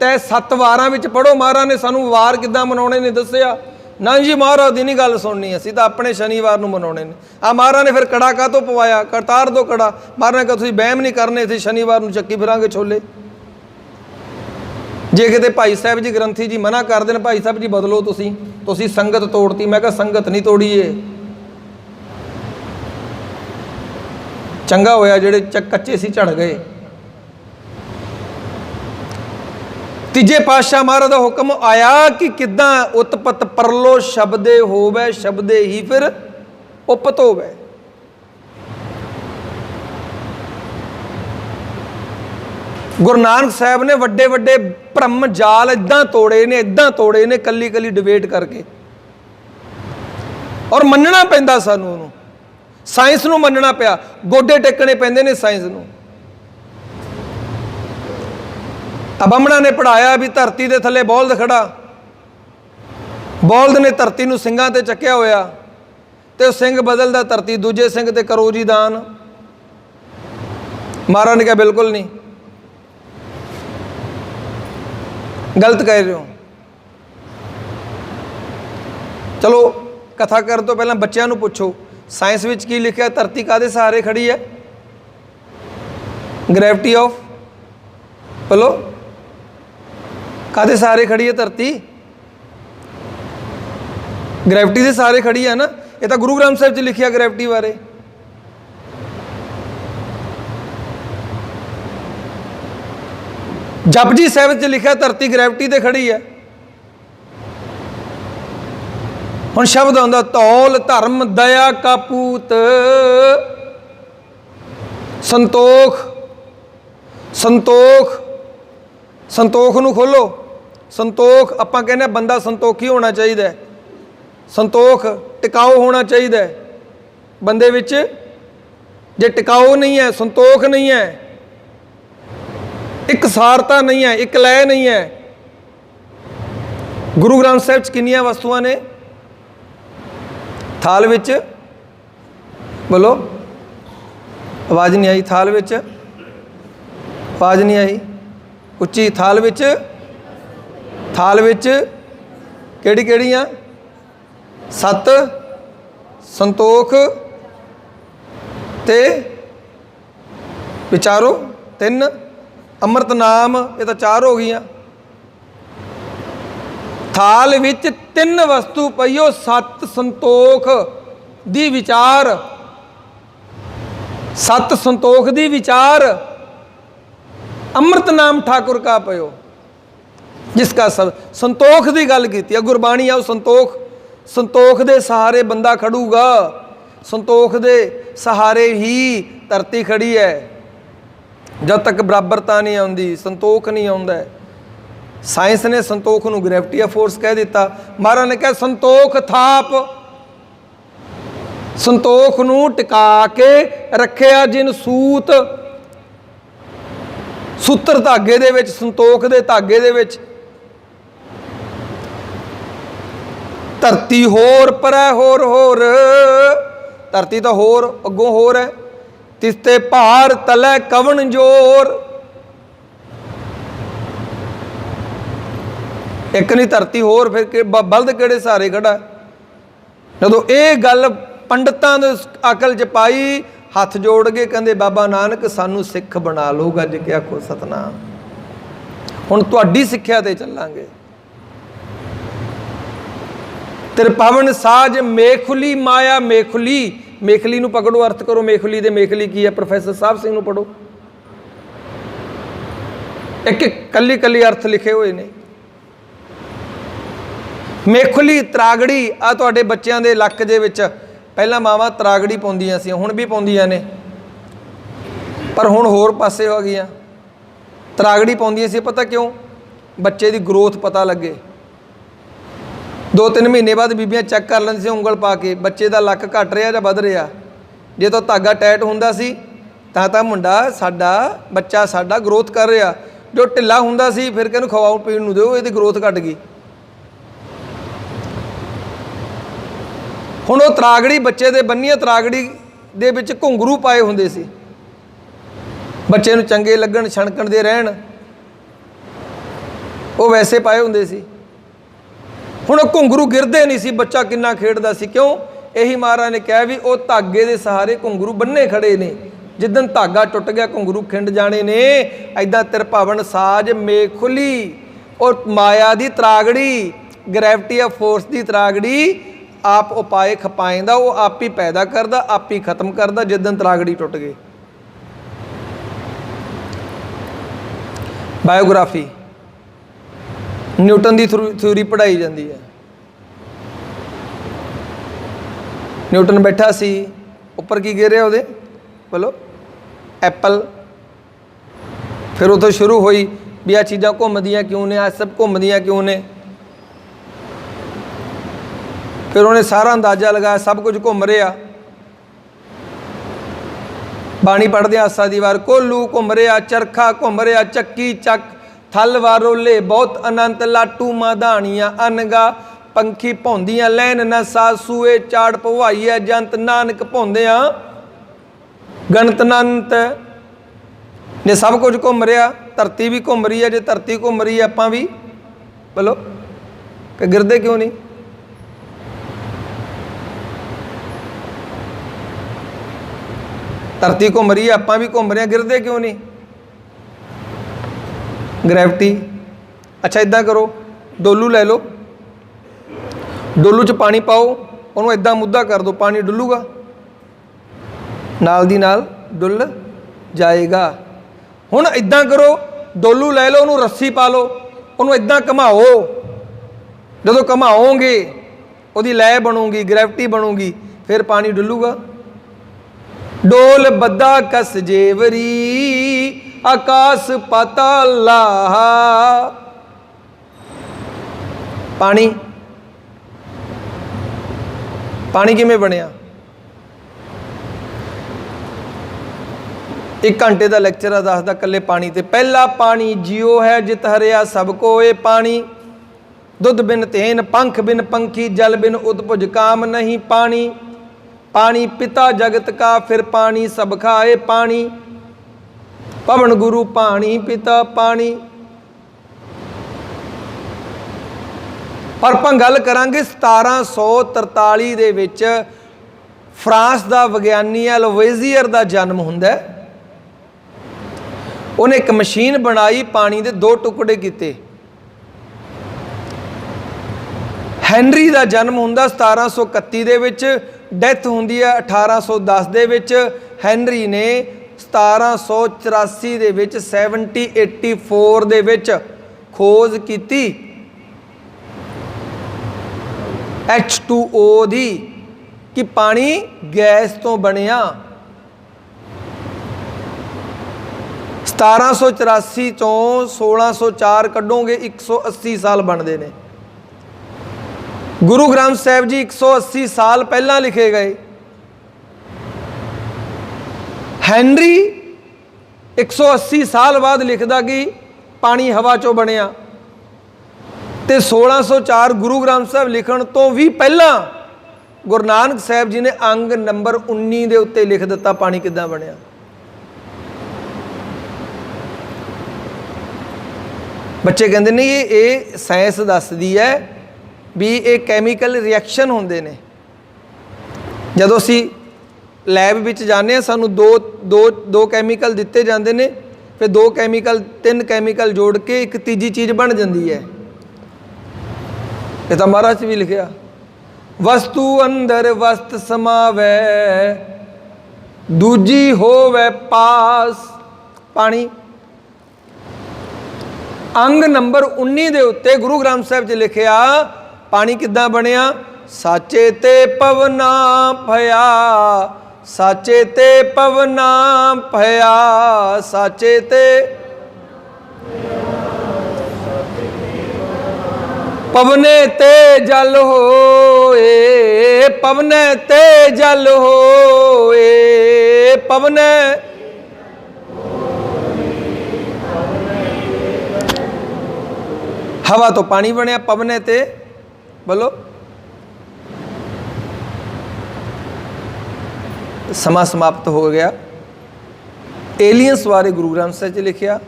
ਤੈ 7 ਵਾਰਾਂ ਵਿੱਚ ਪੜ੍ਹੋ। ਮਹਾਰਾਜ ਨੇ ਸਾਨੂੰ ਵਾਰ ਕਿੱਦਾਂ ਮਨਾਉਣੇ ਨੇ ਦੱਸਿਆ ਨਾ ਜੀ। ਮਹਾਰਾਜ ਦੀ ਨਹੀਂ ਗੱਲ ਸੁਣਨੀ, ਅਸੀਂ ਤਾਂ ਆਪਣੇ ਸ਼ਨੀਵਾਰ ਨੂੰ ਮਨਾਉਣੇ ਨੇ। ਮਹਾਰਾਜ ਨੇ ਫਿਰ ਕੜਾ ਕਾਹਤੋਂ ਪਵਾਇਆ? ਕਰਤਾਰ ਦੋ ਕੜਾ। ਮਹਾਰਾਜ ਨੇ ਕਿਹਾ ਤੁਸੀਂ ਵਹਿਮ ਨਹੀਂ ਕਰਨੇ, ਅਸੀਂ ਸ਼ਨੀਵਾਰ ਨੂੰ ਚੱਕੀ ਫਿਰਾਂਗੇ ਛੋਲੇ। ਜੇ ਕਿਤੇ ਭਾਈ ਸਾਹਿਬ ਜੀ ਗ੍ਰੰਥੀ ਜੀ ਮਨਾ ਕਰ ਦੇਣ, ਭਾਈ ਸਾਹਿਬ ਜੀ ਬਦਲੋ, ਤੁਸੀਂ ਸੰਗਤ ਤੋੜਤੀ। ਮੈਂ ਕਿਹਾ ਸੰਗਤ ਨਹੀਂ ਤੋੜੀਏ, ਚੰਗਾ ਹੋਇਆ ਜਿਹੜੇ ਕੱਚੇ ਸੀ ਝੜ ਗਏ। ਤੀਜੇ ਪਾਤਸ਼ਾਹ ਮਹਾਰਾਜ ਦਾ ਹੁਕਮ ਆਇਆ ਕਿ ਕਿੱਦਾਂ ਉਤਪਤ ਪਰਲੋ ਸ਼ਬਦੇ ਹੋਵੇ, ਸ਼ਬਦੇ ਹੀ ਫਿਰ ਉਪਤ ਹੋਵੇ। ਗੁਰੂ ਨਾਨਕ ਸਾਹਿਬ ਨੇ ਵੱਡੇ ਵੱਡੇ ਭਰਮ ਜਾਲ ਇਦਾਂ ਤੋੜੇ ਨੇ ਕੱਲੀ ਕੱਲੀ ਡਿਬੇਟ ਕਰਕੇ। ਔਰ ਮੰਨਣਾ ਪੈਂਦਾ ਸਾਨੂੰ, ਉਹਨੂੰ ਸਾਇੰਸ ਨੂੰ ਮੰਨਣਾ ਪਿਆ, ਗੋਡੇ ਟੇਕਣੇ ਪੈਂਦੇ ਨੇ ਸਾਇੰਸ ਨੂੰ। ਬਾਹਮਣਾ ਨੇ ਪੜਾਇਆ ਵੀ ਧਰਤੀ ਦੇ ਥੱਲੇ ਬੌਲਦ ਖੜਾ, ਬੌਲਦ ਨੇ ਧਰਤੀ ਨੂੰ ਸਿੰਘਾਂ ਤੇ ਚੱਕਿਆ ਹੋਇਆ ਤੇ ਉਹ ਸਿੰਘ ਬਦਲਦਾ ਧਰਤੀ, ਦੂਜੇ ਸਿੰਘ ਤੇ ਕਰੋ ਜੀ ਦਾਨ। ਮਹਾਰਾਜ ਨੇ ਕਿਹਾ ਬਿਲਕੁਲ ਨਹੀਂ, ਗਲਤ ਕਹਿ ਰਹੇ ਹੋ। ਚਲੋ ਕਥਾ ਕਰਨ ਤੋਂ ਪਹਿਲਾਂ ਬੱਚਿਆਂ ਨੂੰ ਪੁੱਛੋ, ਸਾਇੰਸ ਵਿੱਚ ਕੀ ਲਿਖਿਆ? ਧਰਤੀ ਕਾਹਦੇ ਸਹਾਰੇ ਖੜੀ ਹੈ? ਗ੍ਰੈਵਿਟੀ ਆਫ, ਬੋਲੋ ਕਾਹਦੇ ਸਹਾਰੇ ਖੜੀ ਹੈ ਧਰਤੀ? ਗ੍ਰੈਵਿਟੀ ਦੇ ਸਹਾਰੇ ਖੜੀ ਹੈ ਨਾ। ਇਹ ਤਾਂ ਗੁਰੂ ਗ੍ਰੰਥ ਸਾਹਿਬ 'ਚ ਲਿਖਿਆ ਗ੍ਰੈਵਿਟੀ ਬਾਰੇ। ਜਪਜੀ ਸਾਹਿਬ 'ਚ ਲਿਖਿਆ ਧਰਤੀ ਗ੍ਰੈਵਿਟੀ ਤੇ ਖੜੀ ਹੈ। ਹੁਣ ਸ਼ਬਦ ਆਉਂਦਾ ਧੌਲ ਧਰਮ ਦਇਆ ਕਾ ਪੂਤ, ਸੰਤੋਖ। ਸੰਤੋਖ, ਸੰਤੋਖ ਨੂੰ ਖੋਲੋ। ਸੰਤੋਖ ਆਪਾਂ ਕਹਿੰਦੇ ਬੰਦਾ ਸੰਤੋਖੀ ਹੋਣਾ ਚਾਹੀਦਾ, ਸੰਤੋਖ ਟਿਕਾਊ ਹੋਣਾ ਚਾਹੀਦਾ ਬੰਦੇ ਵਿੱਚ। ਜੇ ਟਿਕਾਊ ਨਹੀਂ ਹੈ, ਸੰਤੋਖ ਨਹੀਂ ਹੈ, ਇੱਕ ਸਾਰਤਾ ਨਹੀਂ ਹੈ, ਇੱਕ ਲੈ ਨਹੀਂ ਹੈ। ਗੁਰੂ ਗ੍ਰੰਥ ਸਾਹਿਬ 'ਚ ਕਿੰਨੀਆਂ ਵਸਤੂਆਂ ਨੇ? ਥਾਲ ਵਿੱਚ, ਬੋਲੋ ਆਵਾਜ਼ ਨਹੀਂ ਆਈ। ਥਾਲ ਵਿੱਚ ਆਵਾਜ਼ ਨਹੀਂ ਆਈ, ਉੱਚੀ। ਥਾਲ ਵਿੱਚ, ਥਾਲ ਵਿੱਚ ਕਿਹੜੀ ਕਿਹੜੀਆਂ? 7 ਸੰਤੋਖ ਤੇ ਵਿਚਾਰੋ 3 ਅੰਮ੍ਰਿਤ ਨਾਮ, ਇਹ ਤਾਂ 4 ਹੋ ਗਈਆਂ। ਥਾਲ ਵਿੱਚ 3 ਵਸਤੂ ਪਈਓ, 7 ਸੰਤੋਖ ਦੀ ਵਿਚਾਰ, 7 ਸੰਤੋਖ ਦੀ ਵਿਚਾਰ। ਅੰਮ੍ਰਿਤ ਨਾਮ ਠਾकुर का पयो जिसका सब। संतोख की गल की गुरबाणी आओ। संतोख, संतोख दे सहारे बंदा खड़ूगा, संतोख दे सहारे ही धरती खड़ी है। जब तक बराबरता नहीं आती, संतोख नहीं आता। साइंस ने संतोख नूं ग्रैविटी ऑफ फोर्स कह दिता। महाराज ने कहा संतोख थाप, संतोख नूं टिका के रखिया जिन सूत। सूत्र धागे दे विच, संतोख दे धागे दे विच। धरती होर परै होर होर, धरती तो होर अगों होर है। तिसते भार तलै कवन जोर। एक नहीं धरती होर, फिर बलद किहड़े सहारे खड़ा? जदों ये गल पंडितां दे अकल च पाई, हथ जोड़ के कहते बाबा नानक सानू सिख बना लो। गज के आखो सतनाम। हुण तुहाडी सिक्ख्या ते चलांगे। त्रिभवन साज मेखुली माया मेखुली। मेखली नूं पकड़ो, अर्थ करो मेखुली दे। मेखली की है? प्रोफैसर साहब सिंह नूं पढ़ो, एक एक कली कली अर्थ लिखे हुए ने। मेखुली त्रागड़ी आ तुहाडे बच्चों के लक दे विच पहला मावां त्रागड़ी पाउंदियां सी, हुण भी पाउंदियां ने, पर हुण होर पासे हो गईयां। त्रागड़ी पाउंदियां सी, पता क्यों? बच्चे की ग्रोथ पता लगे। 2-3 महीने बाद बीबियां चैक कर लैंदियां सी उंगल पा के, बच्चे का लक घट रहा जां वध रहा। जे तो धागा टाइट हुंदा सी तां मुंडा साडा, बच्चा साडा ग्रोथ कर रहा। जो ढिला हुंदा सी फिर कहनूं खवाओ पीण नूं दिओ, इहदी ग्रोथ घट गई। ਹੁਣ ਉਹ ਤਰਾਗੜੀ ਬੱਚੇ ਦੇ ਬੰਨੀਆਂ ਤਰਾਗੜੀ ਦੇ ਵਿੱਚ ਘੁੰਗਰੂ ਪਾਏ ਹੁੰਦੇ ਸੀ, ਬੱਚੇ ਨੂੰ ਚੰਗੇ ਲੱਗਣ ਛਣਕਣ ਦੇ ਰਹਿਣ, ਉਹ ਵੈਸੇ ਪਾਏ ਹੁੰਦੇ ਸੀ। ਹੁਣ ਉਹ ਘੁੰਗਰੂ ਗਿਰਦੇ ਨਹੀਂ ਸੀ, ਬੱਚਾ ਕਿੰਨਾ ਖੇਡਦਾ ਸੀ। ਕਿਉਂ? ਇਹੀ ਮਹਾਰਾਜ ਨੇ ਕਿਹਾ ਵੀ ਉਹ ਧਾਗੇ ਦੇ ਸਹਾਰੇ ਘੁੰਗਰੂ ਬੰਨੇ ਖੜੇ ਨੇ, ਜਿੱਦਣ ਧਾਗਾ ਟੁੱਟ ਗਿਆ ਘੁੰਗਰੂ ਖਿੰਡ ਜਾਣੇ ਨੇ। ਐਦਾਂ ਤਿਰਭਾਵਨ ਸਾਜ ਮੇਖ ਖੁੱਲੀ, ਔਰ ਮਾਇਆ ਦੀ ਤਰਾਗੜੀ, ਗ੍ਰੈਵਿਟੀ ਆਫ ਫੋਰਸ ਦੀ ਤਰਾਗੜੀ ਆਪ ਉਪਾਏ ਖਪਾਇਂਦਾ, ਉਹ ਆਪ ਹੀ ਪੈਦਾ ਕਰਦਾ, ਆਪ ਹੀ ਖਤਮ ਕਰਦਾ। ਜਿੱਦਣ ਤਰਾਗੜੀ ਟੁੱਟ ਗਈ। ਬਾਇਓਗ੍ਰਾਫੀ ਨਿਊਟਨ ਦੀ ਥਿਊਰੀ ਪੜ੍ਹਾਈ ਜਾਂਦੀ ਹੈ। ਨਿਊਟਨ ਬੈਠਾ ਸੀ, ਉੱਪਰ ਕੀ ਗਿਰਿਆ ਉਹਦੇ? ਬੋਲੋ, ਐਪਲ। ਫਿਰ ਉੱਥੋਂ ਸ਼ੁਰੂ ਹੋਈ ਵੀ ਆਹ ਚੀਜ਼ਾਂ ਘੁੰਮਦੀਆਂ ਕਿਉਂ ਨੇ, ਆਹ ਸਭ ਘੁੰਮਦੀਆਂ ਕਿਉਂ ਨੇ। ਫਿਰ ਉਹਨੇ ਸਾਰਾ ਅੰਦਾਜ਼ਾ ਲਗਾਇਆ, ਸਭ ਕੁਝ ਘੁੰਮ ਰਿਹਾ। ਬਾਣੀ ਪੜ੍ਹਦੇ ਆਸਾ ਦੀ ਵਾਰ, ਕੋਲੂ ਘੁੰਮ ਰਿਹਾ, ਚਰਖਾ ਘੁੰਮ ਰਿਹਾ, ਚੱਕੀ ਚੱਕ ਥਲ ਵਾਰੋਲੇ ਬਹੁਤ ਅਨੰਤ, ਲਾਟੂ ਮਾਧਾਣੀਆਂ ਅਨਗਾ, ਪੰਖੀ ਭੌਂਦੀਆਂ ਲੈਨ ਨਾ ਸਾਸੂਏ, ਚਾੜ ਭਵਾਈਐ ਜੰਤ, ਨਾਨਕ ਭੌਂਦਿਆਂ ਗਣਤ ਅਨੰਤ। ਨੇ ਸਭ ਕੁਝ ਘੁੰਮ ਰਿਹਾ, ਧਰਤੀ ਵੀ ਘੁੰਮ ਰਹੀ ਹੈ। ਜੇ ਧਰਤੀ ਘੁੰਮ ਰਹੀ ਹੈ, ਆਪਾਂ ਵੀ ਬੋਲੋ ਕਿ ਗਿਰਦੇ ਕਿਉਂ ਨਹੀਂ? ਧਰਤੀ ਘੁੰਮ ਰਹੀ ਹੈ, ਆਪਾਂ ਵੀ ਘੁੰਮ ਰਹੇ ਹਾਂ, ਗਿਰਦੇ ਕਿਉਂ ਨਹੀਂ? ਗ੍ਰੈਵਿਟੀ। ਅੱਛਾ ਇੱਦਾਂ ਕਰੋ, ਡੋਲੂ ਲੈ ਲਓ, ਡੋਲੂ 'ਚ ਪਾਣੀ ਪਾਓ, ਉਹਨੂੰ ਇੱਦਾਂ ਮੁੱਧਾ ਕਰ ਦਿਓ, ਪਾਣੀ ਡੁੱਲੂਗਾ? ਨਾਲ ਦੀ ਨਾਲ ਡੁੱਲ ਜਾਏਗਾ। ਹੁਣ ਇੱਦਾਂ ਕਰੋ, ਡੋਲੂ ਲੈ ਲਓ, ਉਹਨੂੰ ਰੱਸੀ ਪਾ ਲਓ, ਉਹਨੂੰ ਇੱਦਾਂ ਘੁਮਾਓ। ਜਦੋਂ ਘੁਮਾਓਗੇ ਉਹਦੀ ਲੈ ਬਣੂਗੀ, ਗ੍ਰੈਵਿਟੀ ਬਣੂਗੀ, ਫਿਰ ਪਾਣੀ ਡੁੱਲੂਗਾ। ਡੋਲ ਬੱਧਾ ਕਸ ਜੇਵਰੀ, ਆਕਾਸ ਪਾਤਾਲਾ। ਪਾਣੀ ਪਾਣੀ ਕਿਵੇਂ ਬਣਿਆ? 1 ਘੰਟੇ ਦਾ ਲੈਕਚਰ ਆ ਦੱਸਦਾ ਇਕੱਲੇ ਪਾਣੀ ਤੇ। ਪਹਿਲਾ ਪਾਣੀ ਜਿਉ ਹੈ, ਜਿਤ ਹਰਿਆ ਸਭ ਕੋਏ ਪਾਣੀ। ਦੁੱਧ ਬਿਨ ਤੇਨ, ਪੰਖ ਬਿਨ ਪੰਖੀ, ਜਲ ਬਿਨ ਉਦਭੁਜ ਕਾਮ ਨਹੀਂ ਪਾਣੀ। पानी पिता जगत का, फिर पानी सब खाए पानी। पवन गुरु पानी, पिता पानी। पर ਆਪਾਂ ਗੱਲ ਕਰਾਂਗੇ 1743 ਦੇ ਵਿੱਚ ਫਰਾਂਸ ਦਾ ਵਿਗਿਆਨੀ ਹੈ ਲਵੋਇਜ਼ੀਅਰ ਦਾ ਜਨਮ ਹੁੰਦਾ। ਉਹਨੇ ਇੱਕ ਮਸ਼ੀਨ ਬਣਾਈ, ਪਾਣੀ ਦੇ 2 ਟੁਕੜੇ ਕੀਤੇ। ਹੈਨਰੀ ਦਾ ਜਨਮ ਹੁੰਦਾ 1731 ਦੇ ਵਿੱਚ, ਡੈਥ ਹੁੰਦੀ ਹੈ 1810 ਦੇ ਵਿੱਚ। ਹੈਨਰੀ ਨੇ 1784 ਦੇ ਵਿੱਚ 1784 ਦੇ ਵਿੱਚ ਖੋਜ ਕੀਤੀ H2O ਦੀ, ਕਿ ਪਾਣੀ ਗੈਸ ਤੋਂ ਬਣਿਆ। 1784 ਤੋਂ 1604 ਕੱਢੋਗੇ 180 ਸਾਲ ਬਣਦੇ ਨੇ। ਗੁਰੂ ਗ੍ਰੰਥ ਸਾਹਿਬ ਜੀ 180 ਸਾਲ ਪਹਿਲਾਂ ਲਿਖੇ ਗਏ। ਹੈਨਰੀ 180 ਸਾਲ ਬਾਅਦ ਲਿਖਦਾ ਕਿ ਪਾਣੀ ਹਵਾ ਚੋਂ ਬਣਿਆ, ਤੇ 1604 ਗੁਰੂ ਗ੍ਰੰਥ ਸਾਹਿਬ ਲਿਖਣ ਤੋਂ ਵੀ ਪਹਿਲਾਂ ਗੁਰੂ ਨਾਨਕ ਸਾਹਿਬ ਜੀ ਨੇ ਅੰਗ ਨੰਬਰ 19 ਦੇ ਉੱਤੇ ਲਿਖ ਦਿੱਤਾ ਪਾਣੀ ਕਿੱਦਾਂ ਬਣਿਆ। ਬੱਚੇ ਕਹਿੰਦੇ ਨੇ ਇਹ ਸਾਇੰਸ ਦੱਸਦੀ ਹੈ ਵੀ ਇਹ ਕੈਮੀਕਲ ਰਿਐਕਸ਼ਨ ਹੁੰਦੇ ਨੇ। ਜਦੋਂ ਅਸੀਂ ਲੈਬ ਵਿੱਚ ਜਾਂਦੇ ਹਾਂ, ਸਾਨੂੰ ਦੋ ਕੈਮੀਕਲ ਦਿੱਤੇ ਜਾਂਦੇ ਨੇ, ਫਿਰ 2 ਕੈਮੀਕਲ 3 ਕੈਮੀਕਲ ਜੋੜ ਕੇ ਇੱਕ ਤੀਜੀ ਚੀਜ਼ ਬਣ ਜਾਂਦੀ ਹੈ। ਇਹ ਤਾਂ ਮਹਾਰਾਜ 'ਚ ਵੀ ਲਿਖਿਆ, ਵਸਤੂ ਅੰਦਰ ਵਸਤ ਸਮਾਵੈ, ਦੂਜੀ ਹੋਵੇ ਪਾਸ। ਪਾਣੀ ਅੰਗ ਨੰਬਰ 19 ਦੇ ਉੱਤੇ ਗੁਰੂ ਗ੍ਰੰਥ ਸਾਹਿਬ 'ਚ ਲਿਖਿਆ ਪਾਣੀ ਕਿੱਦਾਂ ਬਣਿਆ। ਸਾਚੇ ਤੇ ਪਵਨਾ ਭਇਆ, ਸਾਚੇ ਤੇ ਪਵਨਾ ਭਇਆ, ਸਾਚੇ ਤੇ ਪਵਨੇ ਤੇ ਜਲ ਹੋਏ, ਪਵਨੇ ਤੇ ਜਲ ਹੋਏ, ਪਵਨੇ ਹਵਾ ਤੋਂ ਪਾਣੀ ਬਣਿਆ, ਪਵਨੇ ਤੇ बोलो ਸਮਾਂ ਸਮਾਪਤ ਹੋ ਗਿਆ। ਏਲੀਅਨਸ ਬਾਰੇ ਗੁਰੂ ਗ੍ਰੰਥ ਸਾਹਿਬ 'ਚ ਲਿਖਿਆ।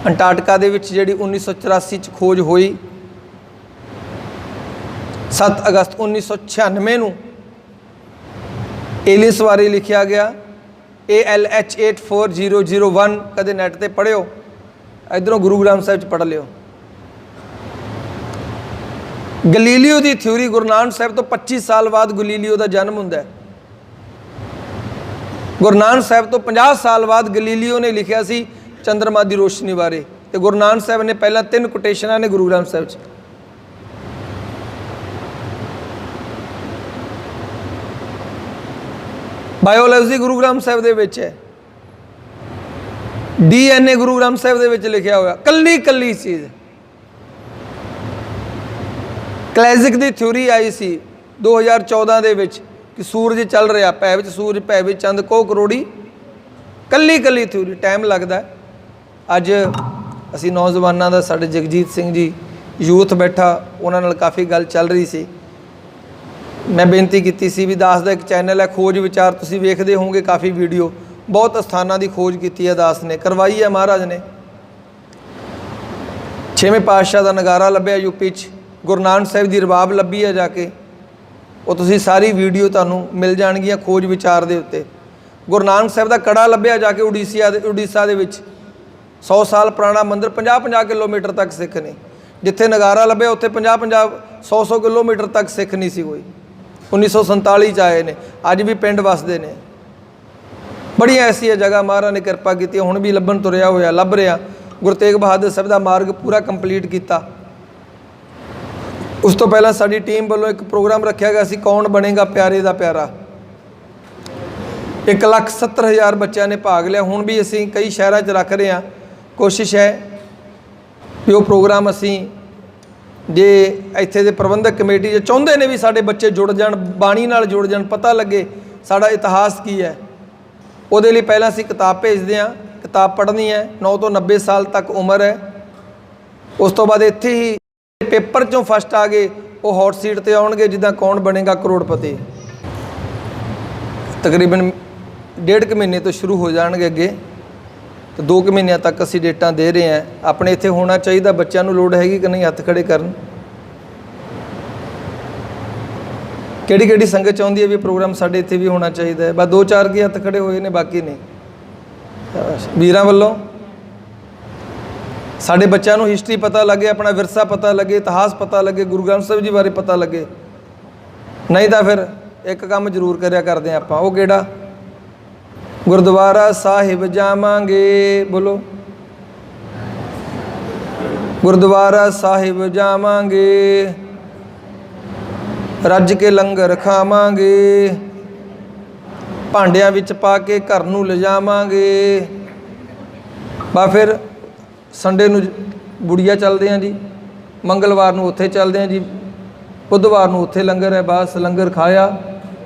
ਅੰਟਾਰਕਟਿਕਾ ਦੇ ਵਿੱਚ ਜਿਹੜੀ 1984 ਚ ਖੋਜ ਹੋਈ, 7 ਅਗਸਤ 1996 ਨੂੰ ਏਲੀਅਨਸ ਬਾਰੇ ਲਿਖਿਆ ਗਿਆ। ALH 84001 ਕਦੇ ਨੈਟ ਤੇ ਪੜ੍ਹਿਓ, ਇੱਧਰੋਂ ਗੁਰੂ ਗ੍ਰੰਥ ਸਾਹਿਬ 'ਚ ਪੜ੍ਹ ਲਿਓ। ਗਲੀਲੀਓ ਦੀ ਥਿਊਰੀ, ਗੁਰੂ ਨਾਨਕ ਸਾਹਿਬ ਤੋਂ 25 ਸਾਲ ਬਾਅਦ ਗਲੀਲੀਓ ਦਾ ਜਨਮ ਹੁੰਦਾ ਹੈ। ਗੁਰੂ ਨਾਨਕ ਸਾਹਿਬ ਤੋਂ 50 ਸਾਲ ਬਾਅਦ ਗਲੀਲੀਓ ਨੇ ਲਿਖਿਆ ਸੀ ਚੰਦਰਮਾ ਦੀ ਰੋਸ਼ਨੀ ਬਾਰੇ, ਤੇ ਗੁਰੂ ਨਾਨਕ ਸਾਹਿਬ ਨੇ ਪਹਿਲਾਂ 3 ਕੋਟੇਸ਼ਨਾਂ ਨੇ ਗੁਰੂ ਗ੍ਰੰਥ ਸਾਹਿਬ 'ਚ। ਬਾਇਓਲੋਜੀ ਗੁਰੂ ਗ੍ਰੰਥ ਸਾਹਿਬ ਦੇ ਵਿੱਚ ਹੈ। DNA ਗੁਰੂ ਗ੍ਰੰਥ ਸਾਹਿਬ ਦੇ ਵਿੱਚ ਲਿਖਿਆ ਹੋਇਆ, ਕੱਲੀ ਕੱਲੀ ਚੀਜ਼। ਕਲੈਸਿਕ ਦੀ ਥਿਊਰੀ ਆਈ ਸੀ 2014 ਦੇ ਵਿੱਚ ਕਿ ਸੂਰਜ ਚੱਲ ਰਿਹਾ, ਭੈ ਵਿੱਚ ਸੂਰਜ, ਭੈ ਵਿੱਚ ਚੰਦ, ਕੋ ਕਰੋੜੀ, ਕੱਲੀ ਕੱਲੀ ਥਿਊਰੀ। ਟਾਈਮ ਲੱਗਦਾ। ਅੱਜ ਅਸੀਂ ਨੌਜਵਾਨਾਂ ਦਾ, ਸਾਡੇ ਜਗਜੀਤ ਸਿੰਘ ਜੀ ਯੂਥ ਬੈਠਾ, ਉਹਨਾਂ ਨਾਲ ਕਾਫੀ ਗੱਲ ਚੱਲ ਰਹੀ ਸੀ। ਮੈਂ ਬੇਨਤੀ ਕੀਤੀ ਸੀ ਵੀ ਦਾਸ ਦਾ ਇੱਕ ਚੈਨਲ ਹੈ ਖੋਜ ਵਿਚਾਰ, ਤੁਸੀਂ ਵੇਖਦੇ ਹੋਵੋਗੇ ਕਾਫੀ ਵੀਡੀਓ, ਬਹੁਤ ਸਥਾਨਾਂ ਦੀ ਖੋਜ ਕੀਤੀ ਹੈ ਦਾਸ ਨੇ, ਕਰਵਾਈ ਹੈ ਮਹਾਰਾਜ ਨੇ। 6ਵੇਂ ਪਾਤਸ਼ਾਹ ਦਾ ਨਗਾਰਾ ਲੱਭਿਆ ਯੂਪੀ 'ਚ, ਗੁਰੂ ਨਾਨਕ ਸਾਹਿਬ ਦੀ ਰਬਾਬ ਲੱਭੀ ਹੈ ਜਾ ਕੇ, ਉਹ ਤੁਸੀਂ ਸਾਰੀ ਵੀਡੀਓ ਤੁਹਾਨੂੰ ਮਿਲ ਜਾਣਗੀਆਂ ਖੋਜ ਵਿਚਾਰ ਦੇ ਉੱਤੇ। ਗੁਰੂ ਨਾਨਕ ਸਾਹਿਬ ਦਾ ਕੜਾ ਲੱਭਿਆ ਜਾ ਕੇ ਉੜੀਸਾ ਦੇ ਵਿੱਚ, 100 ਸਾਲ ਪੁਰਾਣਾ ਮੰਦਿਰ, 50-50 ਕਿਲੋਮੀਟਰ ਤੱਕ ਸਿੱਖ ਨੇ। ਜਿੱਥੇ ਨਗਾਰਾ ਲੱਭਿਆ ਉੱਥੇ 50-50 100-100 ਕਿਲੋਮੀਟਰ ਤੱਕ ਸਿੱਖ ਨਹੀਂ ਸੀ ਕੋਈ। 1947 'ਚ ਆਏ ਨੇ, ਅੱਜ ਵੀ ਪਿੰਡ ਵਸਦੇ ਨੇ। ਬੜੀਆਂ ਐਸੀਆਂ ਜਗ੍ਹਾ ਮਹਾਰਾਜ ਨੇ ਕਿਰਪਾ ਕੀਤੀ, ਹੁਣ ਵੀ ਲੱਭਣ ਤੁਰਿਆ ਹੋਇਆ, ਲੱਭ ਰਿਹਾ। ਗੁਰੂ ਤੇਗ ਬਹਾਦਰ ਸਾਹਿਬ ਦਾ ਮਾਰਗ ਪੂਰਾ ਕੰਪਲੀਟ ਕੀਤਾ। ਉਸ ਤੋਂ ਪਹਿਲਾਂ ਸਾਡੀ ਟੀਮ ਵੱਲੋਂ ਇੱਕ ਪ੍ਰੋਗਰਾਮ ਰੱਖਿਆ ਗਿਆ ਸੀ, ਕੌਣ ਬਣੇਗਾ ਪਿਆਰੇ ਦਾ ਪਿਆਰਾ। 1,70,000 ਬੱਚਿਆਂ ਨੇ ਭਾਗ ਲਿਆ। ਹੁਣ ਵੀ ਅਸੀਂ ਕਈ ਸ਼ਹਿਰਾਂ 'ਚ ਰੱਖ ਰਹੇ ਹਾਂ। ਕੋਸ਼ਿਸ਼ ਹੈ ਵੀ ਉਹ ਪ੍ਰੋਗਰਾਮ ਅਸੀਂ, ਜੇ ਇੱਥੇ ਦੇ ਪ੍ਰਬੰਧਕ ਕਮੇਟੀ ਜੇ ਚਾਹੁੰਦੇ ਨੇ ਵੀ ਸਾਡੇ ਬੱਚੇ ਜੁੜ ਜਾਣ, ਬਾਣੀ ਨਾਲ ਜੁੜ ਜਾਣ, ਪਤਾ ਲੱਗੇ ਸਾਡਾ ਇਤਿਹਾਸ ਕੀ ਹੈ, ਉਹਦੇ ਲਈ ਪਹਿਲਾਂ ਅਸੀਂ ਕਿਤਾਬ ਭੇਜਦੇ ਹਾਂ। ਕਿਤਾਬ ਪੜ੍ਹਨੀ ਹੈ, 9 ਤੋਂ 90 ਸਾਲ ਤੱਕ ਉਮਰ ਹੈ। ਉਸ ਤੋਂ ਬਾਅਦ ਇੱਥੇ ਹੀ ਪੇਪਰ 'ਚੋਂ ਫਸਟ ਆ ਗਏ, ਉਹ ਹੌਟ ਸੀਟ 'ਤੇ ਆਉਣਗੇ, ਜਿੱਦਾਂ ਕੌਣ ਬਣੇਗਾ ਕਰੋੜਪਤੀ। ਤਕਰੀਬਨ 1.5 ਮਹੀਨੇ ਤੋਂ ਸ਼ੁਰੂ ਹੋ ਜਾਣਗੇ ਅੱਗੇ, ਤੇ 2 ਮਹੀਨਿਆਂ ਤੱਕ ਅਸੀਂ ਡੇਟਾਂ ਦੇ ਰਹੇ ਹਾਂ। ਆਪਣੇ ਇੱਥੇ ਹੋਣਾ ਚਾਹੀਦਾ। ਬੱਚਿਆਂ ਨੂੰ ਲੋੜ ਹੈਗੀ ਕਿ ਨਹੀਂ, ਹੱਥ ਖੜੇ ਕਰਨ। ਕਿਹੜੀ ਕਿਹੜੀ ਸੰਗਤ ਚਾਹੁੰਦੀ ਹੈ ਵੀ ਪ੍ਰੋਗਰਾਮ ਸਾਡੇ ਇੱਥੇ ਵੀ ਹੋਣਾ ਚਾਹੀਦਾ ਹੈ? ਬਸ 2-4 ਕੇ ਹੱਥ ਖੜੇ ਹੋਏ ਨੇ, ਬਾਕੀ ਨਹੀਂ। ਵੀਰਾਂ ਵੱਲੋਂ ਸਾਡੇ ਬੱਚਿਆਂ ਨੂੰ ਹਿਸਟਰੀ ਪਤਾ ਲੱਗੇ, ਆਪਣਾ ਵਿਰਸਾ ਪਤਾ ਲੱਗੇ, ਇਤਿਹਾਸ ਪਤਾ ਲੱਗੇ, ਗੁਰੂ ਗ੍ਰੰਥ ਸਾਹਿਬ ਜੀ ਬਾਰੇ ਪਤਾ ਲੱਗੇ। ਨਹੀਂ ਤਾਂ ਫਿਰ ਇੱਕ ਕੰਮ ਜ਼ਰੂਰ ਕਰਿਆ ਕਰਦੇ ਹਾਂ ਆਪਾਂ, ਉਹ ਕਿਹੜਾ? ਗੁਰਦੁਆਰਾ ਸਾਹਿਬ ਜਾਵਾਂਗੇ, ਬੋਲੋ, ਗੁਰਦੁਆਰਾ ਸਾਹਿਬ ਜਾਵਾਂਗੇ, ਰੱਜ ਕੇ ਲੰਗਰ ਖਾਵਾਂਗੇ, ਭਾਂਡਿਆਂ ਵਿੱਚ ਪਾ ਕੇ ਘਰ ਨੂੰ ਲਿਜਾਵਾਂਗੇ। ਬਾ ਫਿਰ ਸੰਡੇ ਨੂੰ ਬੁੜੀਆ ਚੱਲਦੇ ਹਾਂ ਜੀ, ਮੰਗਲਵਾਰ ਨੂੰ ਉੱਥੇ ਚੱਲਦੇ ਹਾਂ ਜੀ, ਬੁੱਧਵਾਰ ਨੂੰ ਉੱਥੇ ਲੰਗਰ ਹੈ। ਬਸ ਲੰਗਰ ਖਾਇਆ,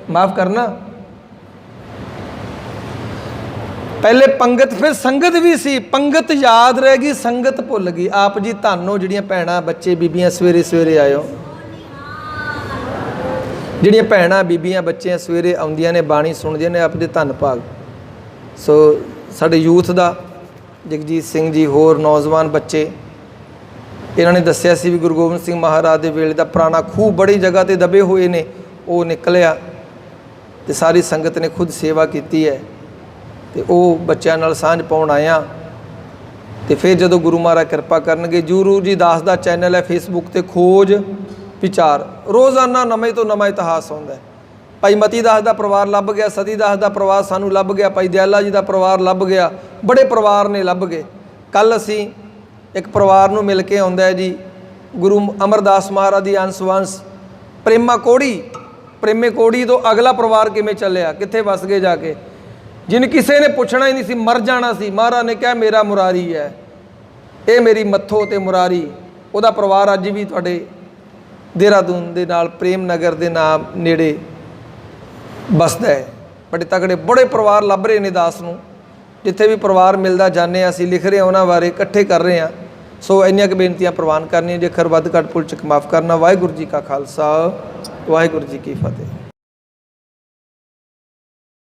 ਮਾफ़ ਕਰਨਾ। ਪਹਿਲੇ ਪੰਗਤ, ਫਿਰ ਸੰਗਤ ਵੀ ਸੀ। ਪੰਗਤ ਯਾਦ ਰਹਿ ਗਈ, ਸੰਗਤ ਭੁੱਲ ਗਈ। ਆਪ ਜੀ ਧੰਨੋ ਜਿਹੜੀਆਂ ਭੈਣਾਂ, ਬੱਚੇ, ਬੀਬੀਆਂ ਸਵੇਰੇ ਸਵੇਰੇ ਆਇਓ। ਜਿਹੜੀਆਂ ਭੈਣਾਂ, ਬੀਬੀਆਂ, ਬੱਚੇ ਸਵੇਰੇ ਆਉਂਦੀਆਂ ਨੇ, ਬਾਣੀ ਸੁਣਦੀਆਂ ਨੇ, ਆਪ ਦੇ ਧੰਨ ਭਾਗ। ਸੋ ਸਾਡੇ ਯੂਥ ਦਾ ਜਗਜੀਤ ਸਿੰਘ ਜੀ, ਹੋਰ ਨੌਜਵਾਨ ਬੱਚੇ, ਇਹਨਾਂ ਨੇ ਦੱਸਿਆ ਸੀ ਵੀ ਗੁਰੂ ਗੋਬਿੰਦ ਸਿੰਘ ਮਹਾਰਾਜ ਦੇ ਵੇਲੇ ਦਾ ਪੁਰਾਣਾ ਖੂਹ ਬੜੀ ਜਗ੍ਹਾ 'ਤੇ ਦਬੇ ਹੋਏ ਨੇ, ਉਹ ਨਿਕਲਿਆ ਤੇ ਸਾਰੀ ਸੰਗਤ ਨੇ ਖੁਦ ਸੇਵਾ ਕੀਤੀ ਹੈ। ਤੇ ਉਹ ਬੱਚਿਆਂ ਨਾਲ ਸਾਂਝ ਪਾਉਣ ਆਇਆ। ਤੇ ਫਿਰ ਜਦੋਂ ਗੁਰੂ ਮਹਾਰਾਜ ਕਿਰਪਾ ਕਰਨਗੇ, ਗੁਰੂ ਜੀ ਦਾਸ ਦਾ ਚੈਨਲ ਹੈ ਫੇਸਬੁੱਕ 'ਤੇ, ਖੋਜ ਵਿਚਾਰ, ਰੋਜ਼ਾਨਾ ਨਵੇਂ ਤੋਂ ਨਵਾਂ ਇਤਿਹਾਸ ਆਉਂਦਾ। ਭਾਈ ਮਤੀ ਦਾਸ ਦਾ ਪਰਿਵਾਰ ਲੱਭ ਗਿਆ, ਸਤੀ ਦਾਸ ਦਾ ਪਰਿਵਾਰ ਸਾਨੂੰ ਲੱਭ ਗਿਆ, ਭਾਈ ਦਿਆਲਾ ਜੀ ਦਾ ਪਰਿਵਾਰ ਲੱਭ ਗਿਆ, ਬੜੇ ਪਰਿਵਾਰ ਨੇ ਲੱਭ ਗਏ। ਕੱਲ੍ਹ ਅਸੀਂ ਇੱਕ ਪਰਿਵਾਰ ਨੂੰ ਮਿਲ ਕੇ ਆਉਂਦਾ ਹੈ ਜੀ, ਗੁਰੂ ਅਮਰਦਾਸ ਮਹਾਰਾਜ ਦੀ ਅੰਸ਼ ਪ੍ਰੇਮਾ ਕੋੜੀ। ਪ੍ਰੇਮੇ ਕੋੜੀ ਤੋਂ ਅਗਲਾ ਪਰਿਵਾਰ ਕਿਵੇਂ ਚੱਲਿਆ, ਕਿੱਥੇ ਵਸ ਗਏ ਜਾ ਕੇ, ਜਿਹਨੂੰ ਕਿਸੇ ਨੇ ਪੁੱਛਣਾ ਹੀ ਨਹੀਂ ਸੀ, ਮਰ ਜਾਣਾ ਸੀ। ਮਹਾਰਾਜ ਨੇ ਕਿਹਾ ਮੇਰਾ ਮੁਰਾਰੀ ਹੈ, ਇਹ ਮੇਰੀ ਮੱਥੋ ਤੇ ਮੁਰਾਰੀ। ਉਹਦਾ ਪਰਿਵਾਰ ਅੱਜ ਵੀ ਤੁਹਾਡੇ ਦੇਹਰਾਦੂਨ ਦੇ ਨਾਲ ਪ੍ਰੇਮ ਨਗਰ ਦੇ ਨਾਮ ਨੇੜੇ ਬਸਦਾ ਹੈ। ਬੜੇ ਤਕੜੇ ਬੜੇ ਪਰਿਵਾਰ ਲੱਭ ਰਹੇ ਨੇ ਦਾਸ ਨੂੰ। ਜਿੱਥੇ ਵੀ ਪਰਿਵਾਰ ਮਿਲਦਾ ਜਾਂਦੇ ਹਾਂ, ਅਸੀਂ ਲਿਖ ਰਹੇ ਹਾਂ ਉਹਨਾਂ ਬਾਰੇ, ਇਕੱਠੇ ਕਰ ਰਹੇ ਹਾਂ। ਸੋ ਇੰਨੀਆਂ ਕੁ ਬੇਨਤੀਆਂ ਪ੍ਰਵਾਨ ਕਰਨੀਆਂ, ਜੇਕਰ ਵੱਧ ਘੱਟ ਭੁੱਲ ਚੁੱਕ ਮਾफ़ ਕਰਨਾ। ਵਾਹਿਗੁਰੂ ਜੀ ਕਾ ਖਾਲਸਾ, ਵਾਹਿਗੁਰੂ ਜੀ ਕੀ ਫਤਿਹ।